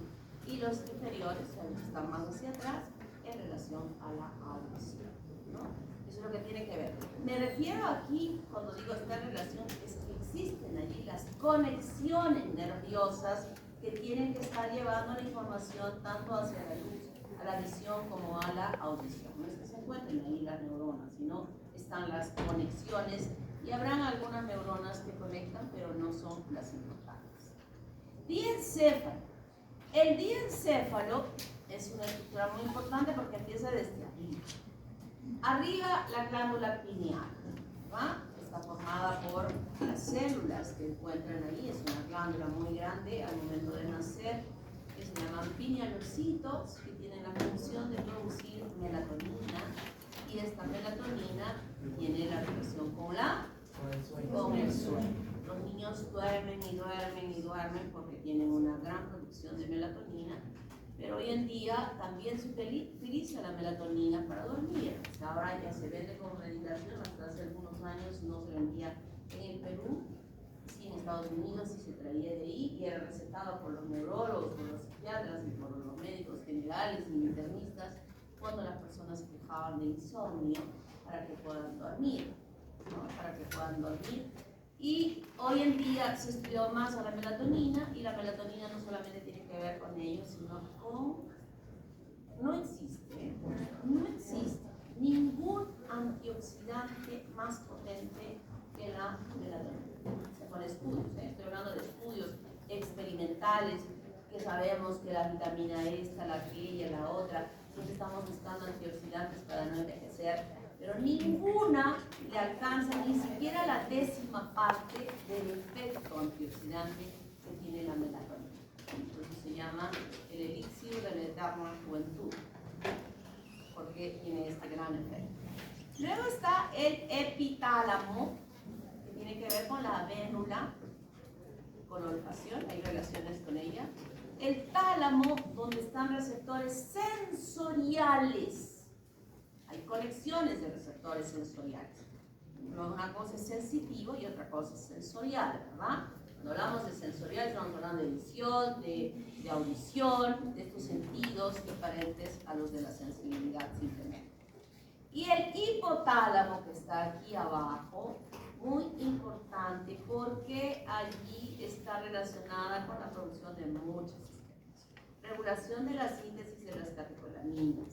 y los inferiores, los que están más hacia atrás, en relación a la audición, ¿no? Eso es lo que tiene que ver. Me refiero aquí, cuando digo esta relación, es que existen allí las conexiones nerviosas que tienen que estar llevando la información tanto hacia la luz, a la visión, como a la audición. No es que se encuentren ahí las neuronas, sino están las conexiones y habrán algunas neuronas que conectan, pero no son las importantes. Diencéfalo. El diencéfalo es una estructura muy importante porque empieza desde arriba. Arriba la glándula pineal, ¿va? Está formada por las células que encuentran ahí, es una glándula muy grande al momento de nacer, que se llaman pinealocitos, que tienen la función de producir melatonina, y esta melatonina tiene la relación con el sueño. Los niños duermen y duermen y duermen porque tienen una gran producción de melatonina, pero hoy en día también se utiliza la melatonina para dormir. Ahora ya se vende como medicación, hasta hace algunos años no se vendía en el Perú, sí en Estados Unidos sí se traía de ahí y era recetado por los neurólogos, por los psiquiatras y por los médicos generales y internistas cuando las personas se quejaban de insomnio para que puedan dormir, ¿no? Para que puedan dormir. Y hoy en día se estudió más a la melatonina, y la melatonina no solamente tiene que ver con ello, sino con... No existe ningún antioxidante más potente que la melatonina. O sea, con estudios, estoy hablando de estudios experimentales, que sabemos que la vitamina esta, la aquella, la otra, siempre estamos buscando antioxidantes para no envejecer, pero ninguna le alcanza ni siquiera la 10ª parte del efecto antioxidante que tiene la melatonina. Entonces se llama el elixir de la eterna juventud, porque tiene este gran efecto. Luego está el epitálamo, que tiene que ver con la vénula, con la olfacción, hay relaciones con ella. El tálamo, donde están receptores sensoriales. Hay conexiones de receptores sensoriales. Una cosa es sensitivo y otra cosa es sensorial, ¿verdad? Cuando hablamos de sensorial estamos hablando de visión, de audición, de estos sentidos diferentes a los de la sensibilidad simplemente. Y el hipotálamo, que está aquí abajo, muy importante porque allí está relacionada con la producción de muchos sistemas. Regulación de la síntesis de las catecolaminas,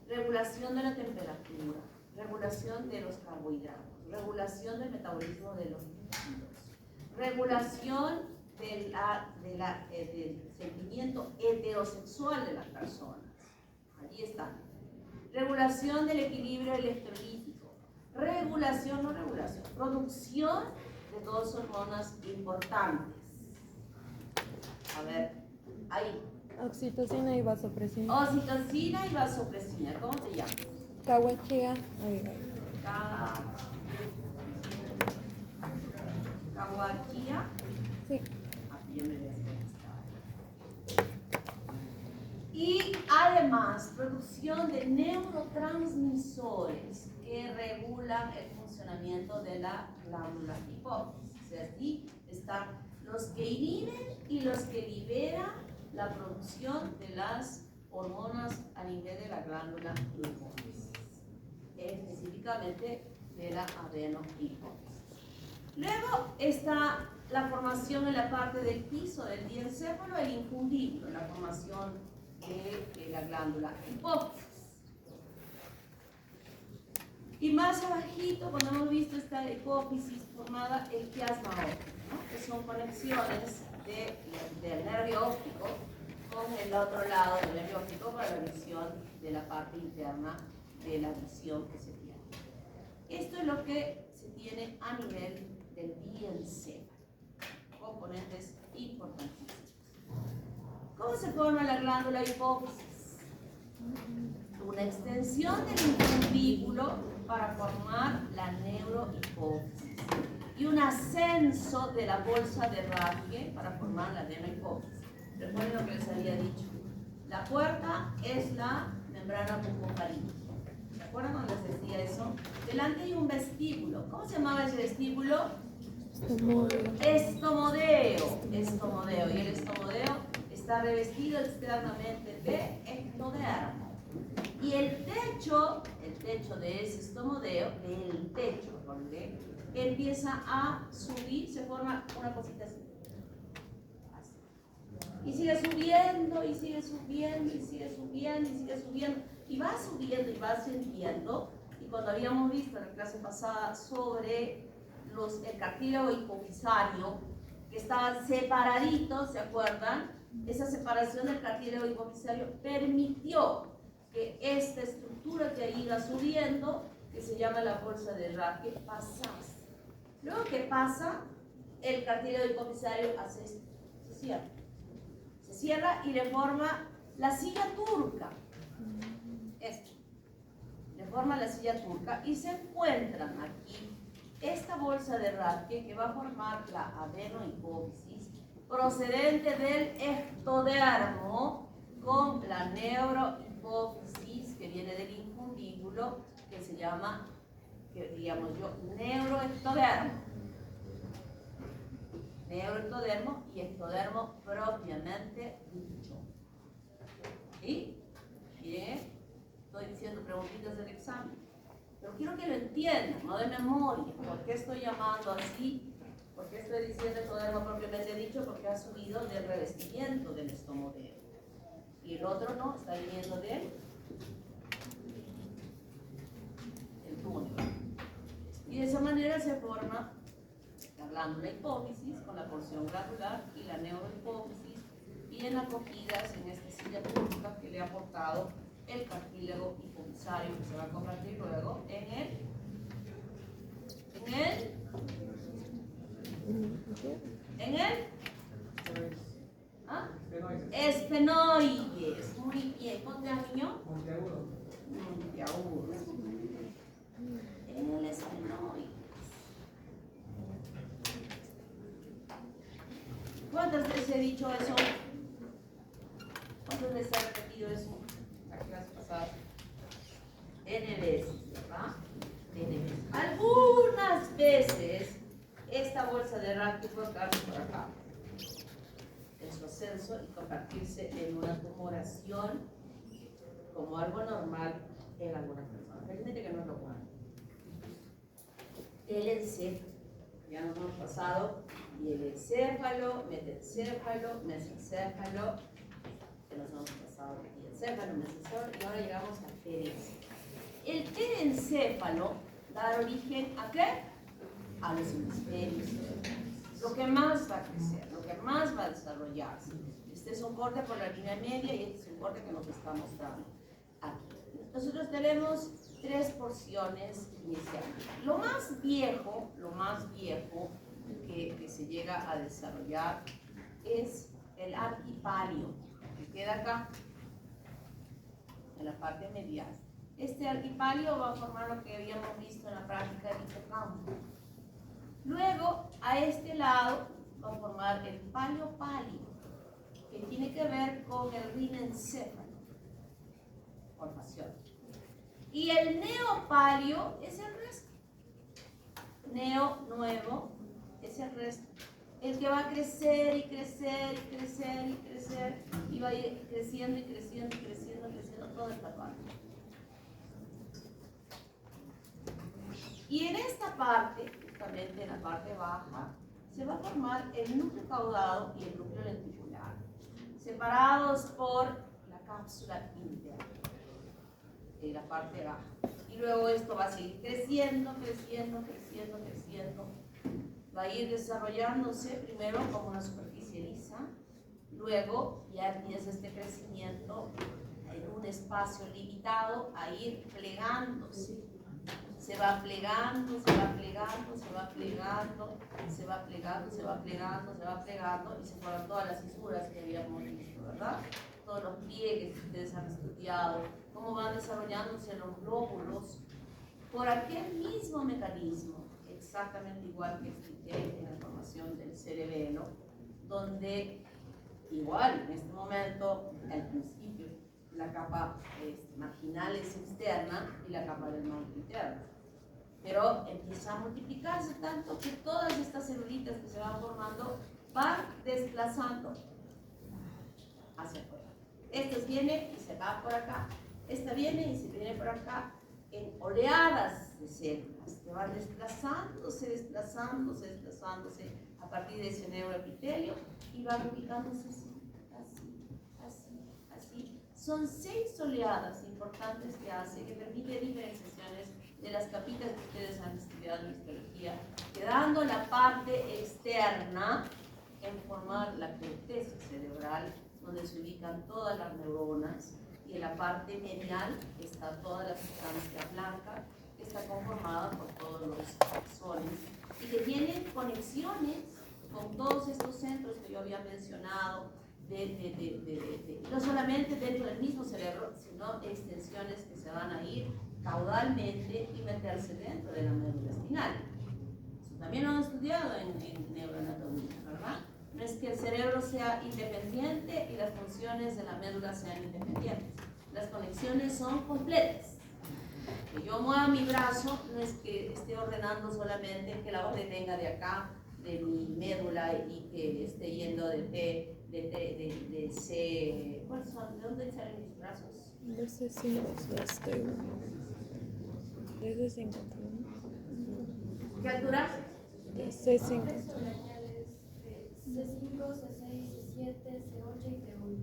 regulación de la temperatura, regulación de los carbohidratos, regulación del metabolismo de los lípidos, regulación del sentimiento heterosexual de las personas. Allí está. Regulación del equilibrio electrolítico, regulación, no regulación, producción de dos hormonas importantes. A ver, ahí. Oxitocina y vasopresina. Oxitocina y vasopresina, ¿cómo se llama? Kawachia Abigail. Kawachia. Sí. Aquí yo me voy a hacer esta. Y además, producción de neurotransmisores que regulan el funcionamiento de la glándula hipófisis. O sea, aquí están los que inhiben y los que liberan la producción de las hormonas a nivel de la glándula hipófisis, específicamente de la adenohipófisis. Luego está la formación en la parte del piso del diencéfalo, el infundíbulo, la formación de la glándula hipófisis. Y más abajito, cuando hemos visto esta hipófisis formada, el quiasma óptico, ¿no? Que son conexiones del nervio óptico con el otro lado del nervio óptico para la visión de la parte interna de la visión que se tiene. Esto es lo que se tiene a nivel del diencéfalo. Componentes importantísimos. ¿Cómo se forma la glándula hipófisis? Una extensión del infundíbulo para formar la neurohipófisis y un ascenso de la bolsa de Rathke para formar la neurohipófisis. Recuerden lo que les había dicho. La puerta es la membrana bucoparínea. ¿Se acuerdan cuando les decía eso? Delante hay un vestíbulo. ¿Cómo se llamaba ese vestíbulo? Estomodeo. Estomodeo. Y el estomodeo está revestido externamente de ectodermo. Y el techo de ese estomodeo, del techo, ¿vale? Empieza a subir, se forma una cosita así. Y sigue subiendo, y sigue subiendo, y sigue subiendo, y sigue subiendo. Y va subiendo y va ascendiendo. Y cuando habíamos visto en la clase pasada sobre el cartílago hipofisario, que estaban separaditos, ¿se acuerdan? Esa separación del cartílago hipofisario permitió que esta estructura que iba subiendo, que se llama la bolsa de Rathke, pasase. Luego que pasa, el cartílago hipofisario hace esto, se cierra. Se cierra y le forma la silla turca. Esto. Le forma la silla turca y se encuentran aquí esta bolsa de Rathke que va a formar la adenohipófisis procedente del ectodermo con la neurohipófisis que viene del infundíbulo que se llama, que digamos yo, neuroectodermo. Neuroectodermo y ectodermo propiamente dicho. ¿Sí? Bien. Estoy diciendo preguntitas del examen. Pero quiero que lo entiendan, no de memoria. ¿Por qué estoy llamando así? ¿Por qué estoy diciendo ectodermo propiamente dicho? Porque ha subido del revestimiento del estomodeo. Y el otro no, está viniendo del túnel. Y de esa manera se forma la glándula hipófisis con la porción glandular y la neurohipófisis bien acogidas en esta silla turca que le ha aportado el cartílago hipofisario que se va a convertir luego en el ¿ah? Esfenoides. Muy bien. ¿Ponte a niño? Monteagudo. En el esfenoides. ¿Cuántas veces he dicho eso? ¿Cuántas veces he repetido eso? La clase pasada. NBS, ¿verdad? NBS. Algunas veces esta bolsa de Rathke puede quedarse por acá en su ascenso y convertirse en una tumoración como algo normal en algunas personas. Realmente que no es lo bueno. El encéfalo, ya nos hemos pasado, y el encéfalo, metencéfalo, mesencéfalo, que nos hemos pasado el encéfalo, mesencéfalo, y ahora llegamos al terencéfalo. El terencéfalo da origen ¿a qué? A los hemisferios cerebrales. Lo que más va a crecer, lo que más va a desarrollarse. Este es un corte por la línea media y este es un corte que nos está mostrando aquí. Nosotros tenemos tres porciones iniciales. Lo más viejo que se llega a desarrollar es el arquipalio, que queda acá, en la parte medial. Este arquipalio va a formar lo que habíamos visto en la práctica del hipocampo. Luego, a este lado, va a formar el paleopalio, que tiene que ver con el rinencéfalo. Formación. Y el neopalio es el resto. Neo, nuevo, es el resto. El que va a crecer y crecer y crecer y crecer, y va a ir creciendo y creciendo y creciendo y creciendo toda esta parte. Y en esta parte justamente en la parte baja, se va a formar el núcleo caudado y el núcleo lenticular, separados por la cápsula interna de la parte baja. Y luego esto va a seguir creciendo, creciendo, creciendo, creciendo. Va a ir desarrollándose primero como una superficie lisa, luego ya empieza este crecimiento en un espacio limitado a ir plegándose. Se va plegando, se va plegando, se va plegando, se va plegando, se va plegando, se va plegando y se forman todas las fisuras que habíamos visto, ¿verdad? Todos los pliegues que ustedes han estudiado, cómo van desarrollándose los glóbulos por aquel mismo mecanismo, exactamente igual que expliqué en la formación del cerebelo, donde igual en este momento, al principio, la capa marginal es externa y la capa del manto interna. Pero empieza a multiplicarse tanto que todas estas celulitas que se van formando van desplazando hacia afuera. Esta viene y se va por acá, esta viene y se viene por acá, en oleadas de células que van desplazándose, desplazándose, desplazándose a partir de ese neuroepitelio y van ubicándose así, así, así, así. Son 6 oleadas importantes que hace, que permite diferenciaciones de las capitas que ustedes han estudiado en histología, quedando la parte externa en formar la corteza cerebral, donde se ubican todas las neuronas, y en la parte medial está toda la sustancia blanca, que está conformada por todos los axones, y que tienen conexiones con todos estos centros que yo había mencionado, no solamente dentro del mismo cerebro, sino extensiones que se van a ir caudalmente y meterse dentro de la médula espinal. Eso también lo han estudiado en neuroanatomía, ¿verdad? No es que el cerebro sea independiente y las funciones de la médula sean independientes. Las conexiones son completas. Que yo mueva mi brazo no es que esté ordenando solamente que la orden venga de acá, de mi médula, y que esté yendo de T, de C. ¿Cuáles son? ¿De dónde salen mis brazos? De C5 hasta desde 51. ¿Qué altura? De C5. C5, C6, C7, C8 y T1.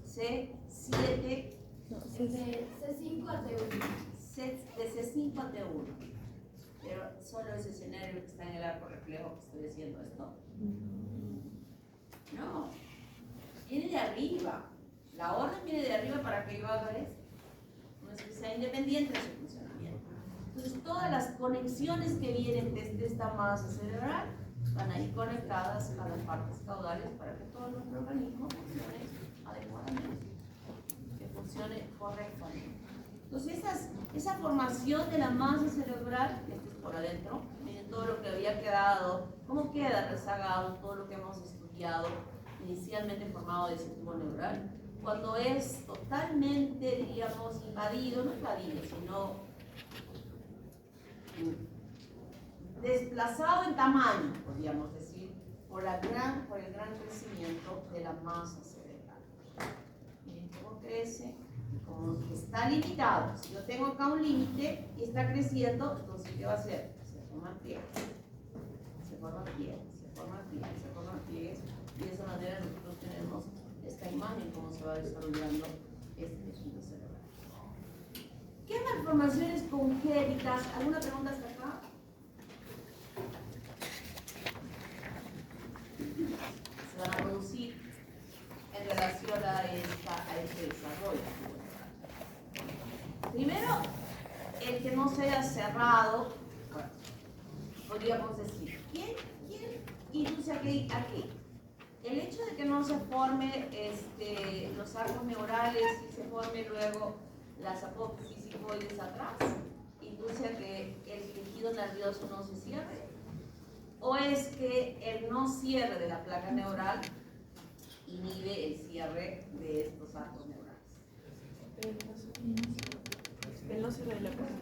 C7, No, De C5 a T1. de C5 a T1. Pero solo ese escenario que está en el arco reflejo que estoy diciendo esto. No, viene de arriba. La orden viene de arriba para que yo haga esto. No es que sea independiente de su funcionamiento. Entonces, todas las conexiones que vienen desde esta masa cerebral van a ir conectadas a las partes caudales para que todo nuestro organismo funcione adecuadamente, que funcione correctamente. Entonces, esa formación de la masa cerebral, esto es por adentro, miren todo lo que había quedado, cómo queda rezagado todo lo que hemos estudiado, inicialmente formado de ese tubo neural, cuando es totalmente, diríamos, invadido, no invadido, sino desplazado en tamaño, podríamos decir, por el gran crecimiento de la masa cerebral. Miren cómo crece, como está limitado. Si yo tengo acá un límite y está creciendo, entonces ¿qué va a hacer? Se forman pliegues, se forman pliegues, se forman pliegues, se forman pliegues, y de esa manera nosotros tenemos esta imagen, cómo se va desarrollando este tejido cerebral. ¿Qué malformaciones congénitas? ¿Alguna pregunta hasta acá? Se van a producir en relación a este desarrollo. Primero, el que no se haya cerrado, bueno, podríamos decir, ¿quién induce a qué? El hecho de que no se forme los arcos neurales y se forme luego las apófisis sigmoides atrás, induce a que el tejido nervioso no se cierre, o es que el no cierre de la placa neural inhibe el cierre de estos arcos neurales. El no cierre de la placa.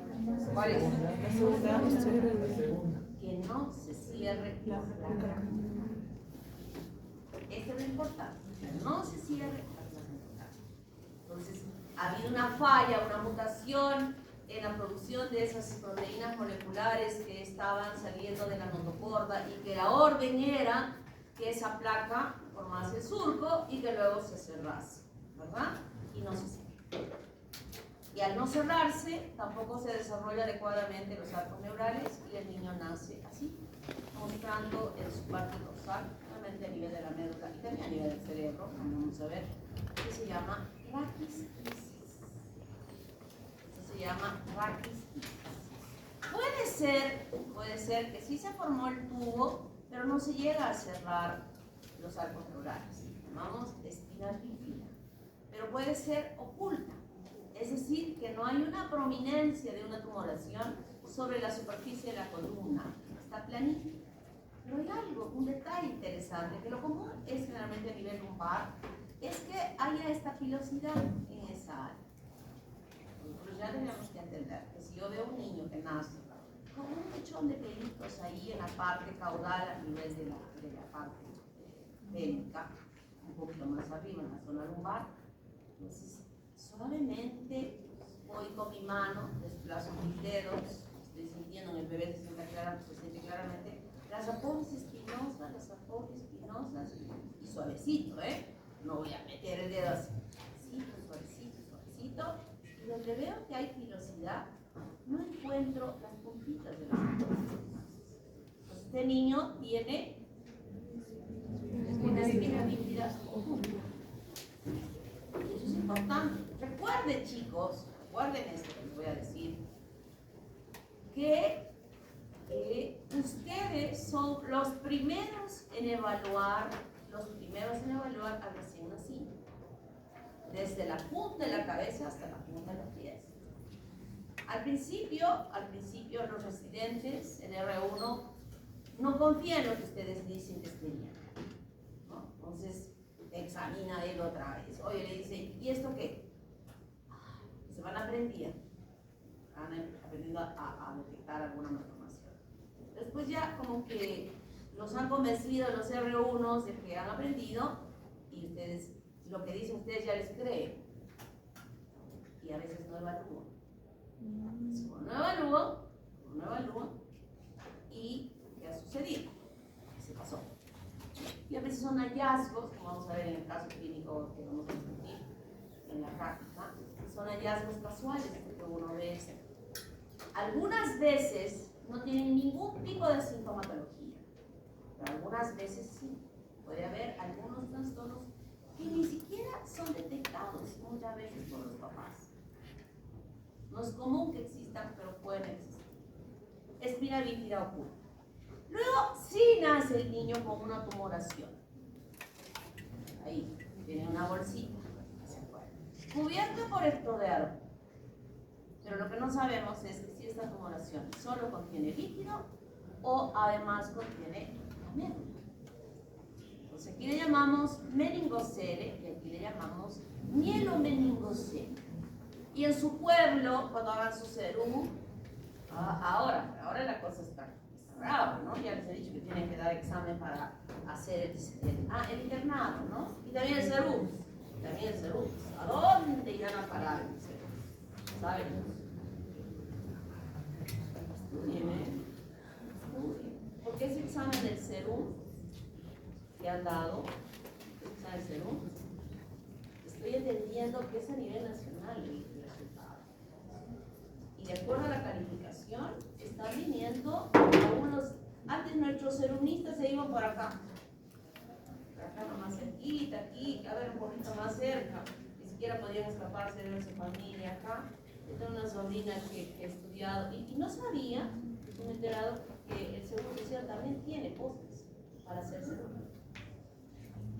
¿Cuál es? La segunda. Que no se cierre la placa. Esto es lo importante, que no se cierre la placa neural. Entonces, ha habido una falla, una mutación en la producción de esas proteínas moleculares que estaban saliendo de la notocorda y que la orden era que esa placa formase el surco y que luego se cerrase, ¿verdad? Y no se cierra. Y al no cerrarse, tampoco se desarrolla adecuadamente los arcos neurales y el niño nace así, mostrando en su parte dorsal, realmente a nivel de la médula y también a nivel del cerebro, como vamos a ver, que se llama raquis. Esto se llama raquis. Puede ser que sí se formó el tubo, pero no se llega a cerrar los arcos neurales. Llamamos espina bífida. Pero puede ser oculta. Es decir, que no hay una prominencia de una tumoración sobre la superficie de la columna. Está planita. Pero hay algo, un detalle interesante, que lo común es generalmente a nivel lumbar, es que haya esta pilosidad en esa área. Nosotros ya tenemos que entender que si yo veo un niño que nace con un mechón de pelitos ahí en la parte caudal a nivel de la parte pélvica, un poquito más arriba en la zona lumbar, entonces suavemente voy con mi mano, desplazo mis dedos, estoy sintiendo en el bebé, se siente claramente las apófisis espinosas y suavecito, no voy a meter el dedo así, suavecito, y donde veo que hay filosidad, no encuentro las puntitas de las apófisis. Entonces este niño tiene una espina bífida oculta. Eso es importante. Recuerden, chicos, recuerden esto que les voy a decir, que ustedes son los primeros en evaluar al recién nacido, desde la punta de la cabeza hasta la punta de los pies. Al principio los residentes en R1 no confían en lo que ustedes dicen que es genial, ¿no? Entonces examina él otra vez. Oye, le dice, ¿y esto qué? Se van aprendiendo a detectar alguna malformación. Después ya como que los han convencido los R1s de que han aprendido y ustedes, lo que dicen ustedes ya les creen. Y a veces no evalúan. No evalúan. ¿Y qué ha sucedido? ¿Qué se pasó? Y a veces son hallazgos, como vamos a ver en el caso clínico que vamos a discutir en la práctica, son hallazgos casuales que uno ve. Algunas veces no tienen ningún tipo de sintomatología, pero algunas veces sí. Puede haber algunos trastornos que ni siquiera son detectados muchas veces por los papás. No es común que existan, pero pueden existir. Espina bífida oculta. Luego sí nace el niño con una tumoración. Ahí tiene una bolsita, cubierta por ectodermo. Pero lo que no sabemos es que si esta tumoración solo contiene líquido o además contiene la médula. Entonces aquí le llamamos meningocele y aquí le llamamos mielomeningocele. Y en su pueblo, cuando hagan su serum, ahora la cosa está brava, ¿no? Ya les he dicho que tienen que dar examen para hacer el internado, ¿no? Y también el serum. ¿A dónde irán a parar el serum? ¿Saben? Estudien. Porque ese examen del serum que han dado, ese examen del serum, estoy entendiendo que es a nivel nacional el resultado. Y de acuerdo a la calificación, están viniendo algunos. Antes nuestros serumistas se iban por acá nomás cerquita, aquí, a ver un poquito más cerca. Ni siquiera podían escaparse de ver su familia acá. Yo tengo una sobrina que he estudiado y no sabía, me he enterado que el Seguro Social también tiene postes para hacer serum.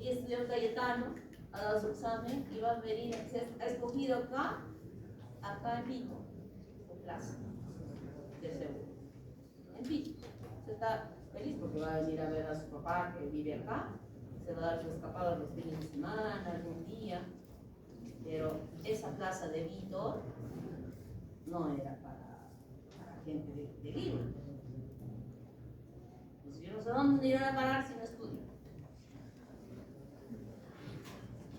Y estudió en Cayetano, ha dado su examen y va a venir, ha escogido acá en Pico, su plaza de seguro. En Pico, se está feliz porque va a venir a ver a su papá que vive acá, se va a dar su escapada los fines de semana, algún día, pero esa plaza de Vítor no era para gente de Lima. Pues yo no sé dónde irán a parar si no estudian.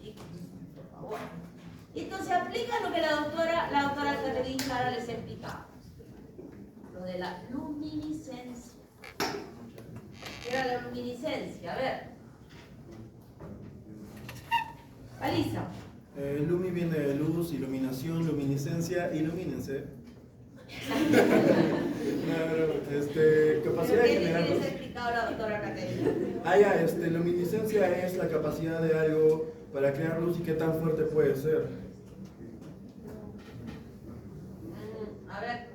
Chicos, por favor. Y entonces aplica lo que la doctora Catherine Clara les explicaba. Lo de la luminiscencia. ¿Qué era la luminiscencia? A ver. Alisa. Lumi viene de luz, iluminación, luminiscencia, ilumínense. Capacidad de ¿Qué generar les luz. ha explicado la doctora Catherine? Luminiscencia es la capacidad de algo para crear luz y qué tan fuerte puede ser. A ver.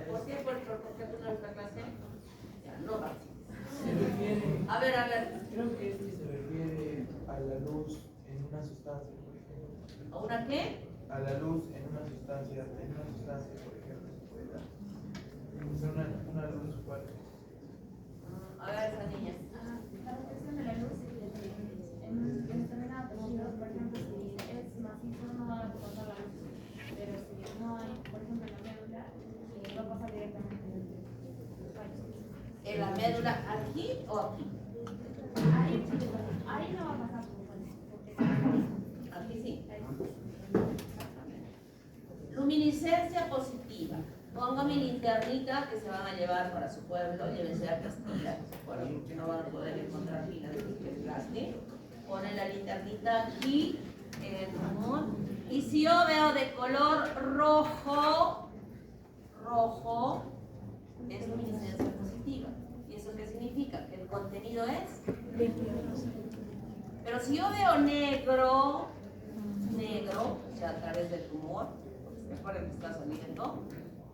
¿Por qué? ¿Por qué tú no estás clase? Ya, no va. A ver. Creo que este se refiere a la luz en una sustancia, por ejemplo. ¿A una qué? A la luz en una sustancia, por ejemplo, se puede dar. Es una luz fuerte. A ver, esa niña. La reflexión de la luz en un determinado tejido, por ejemplo, si es macizo no va a pasar la luz, pero si no hay, por ejemplo, en la médula, va a pasar directamente en el fallo. ¿En la médula aquí o aquí? Ahí no va a pasar porque Aquí sí. Luminiscencia positiva. Pongo mi linternita que se van a llevar para su pueblo, llévense a Castilla, porque no van a poder encontrar pilas de plástico. Ponen la linternita aquí en el pulmón. Y si yo veo de color rojo, es luminiscencia positiva. ¿Y eso qué significa? Que el contenido es líquido. Pero si yo veo negro, o sea, a través del tumor, recuerden que está saliendo,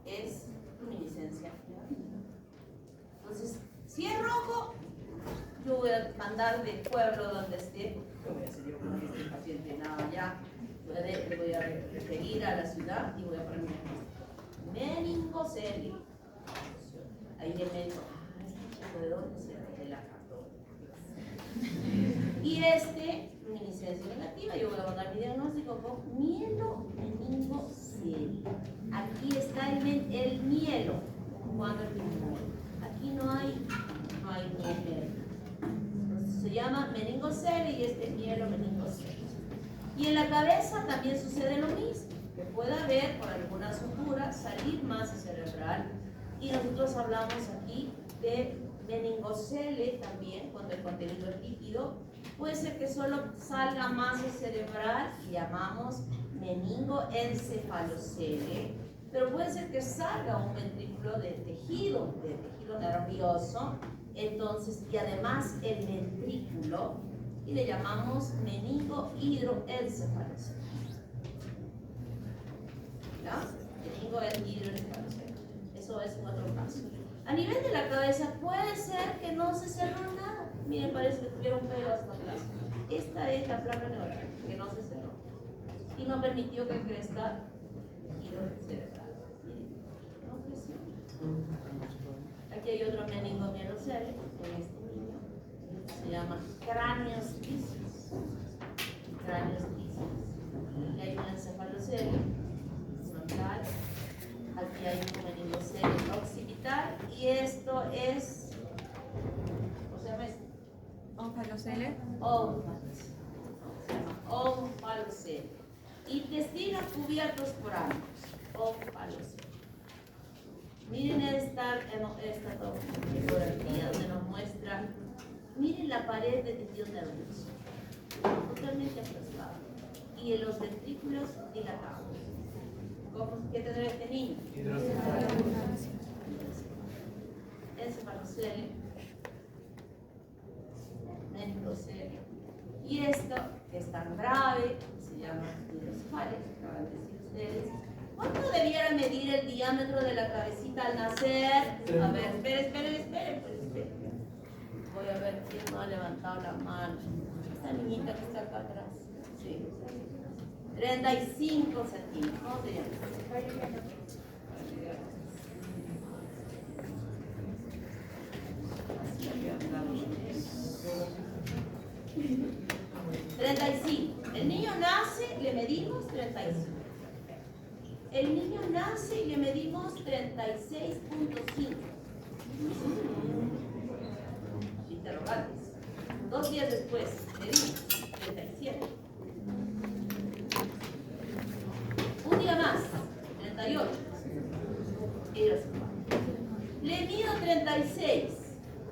es luminiscencia. Entonces, si es rojo, yo voy a mandar del pueblo donde esté, yo voy a hacer yo como que este paciente nada ya, le voy a referir a la ciudad y voy a poner meningocelio. Ahí le meto, ¿de dónde se relaja todo? Y luminiscencia negativa, yo voy a mandar mi diagnóstico con mielomeningocelio. Aquí está el mielo, cuando el tumor. Aquí no hay mielo. Entonces se llama meningocelio y mielomeningocelio. Y en la cabeza también sucede lo mismo, que puede haber por alguna sutura salir masa cerebral. Y nosotros hablamos aquí de meningocele también, cuando el contenido es líquido. Puede ser que solo salga masa cerebral y llamamos meningoencefalocele, pero puede ser que salga un ventrículo de tejido nervioso, entonces, y además el ventrículo, y le llamamos meningohidroencefalocele. ¿Ya? Meningohidroencefalocele. Eso es en otro caso. A nivel de la cabeza puede ser que no se cerró nada. Miren, parece que tuviera un pelo hasta atrás. Esta es la placa neural, que no se cerró. Y no permitió que crezca tejido cerebral. Miren, no creció. Aquí hay otro meningomielocele, en este niño. Se llama craneostisis. Y hay un encefalocelio frontal. Aquí hay un meningocelio occipital y esto es, ¿cómo se llama esto? Onfalocele. Onfalocele. Intestinos cubiertos por ambos. Onfalocele. Miren esta fotografía donde nos muestra, miren la pared de tejido nervioso, totalmente aplastado, y los ventrículos dilatados. ¿Qué tendrá este niño? Encefalocele, meningocelio. Y esto, que es tan grave, se llama hidrocefalia, que acaban de decir ustedes. ¿Cuánto debiera medir el diámetro de la cabecita al nacer? A ver, esperen. Voy a ver quién no ha levantado la mano. Esta niñita que está acá atrás. Sí. 35 centímetros. ¿Cómo se llama? 35. El niño nace, le medimos 35. El niño nace y le medimos 36.5. Interrogantes. 2 días después, medimos 37. 38. Le mido 36,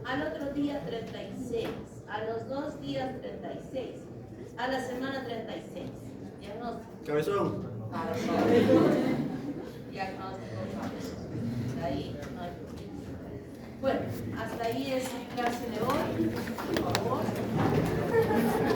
al otro día 36, a los 2 días 36, a la semana 36. Diagnóstico. Cabezón. Diagnóstico. Ahí no hay problema. Bueno, hasta ahí es la clase de hoy, por favor.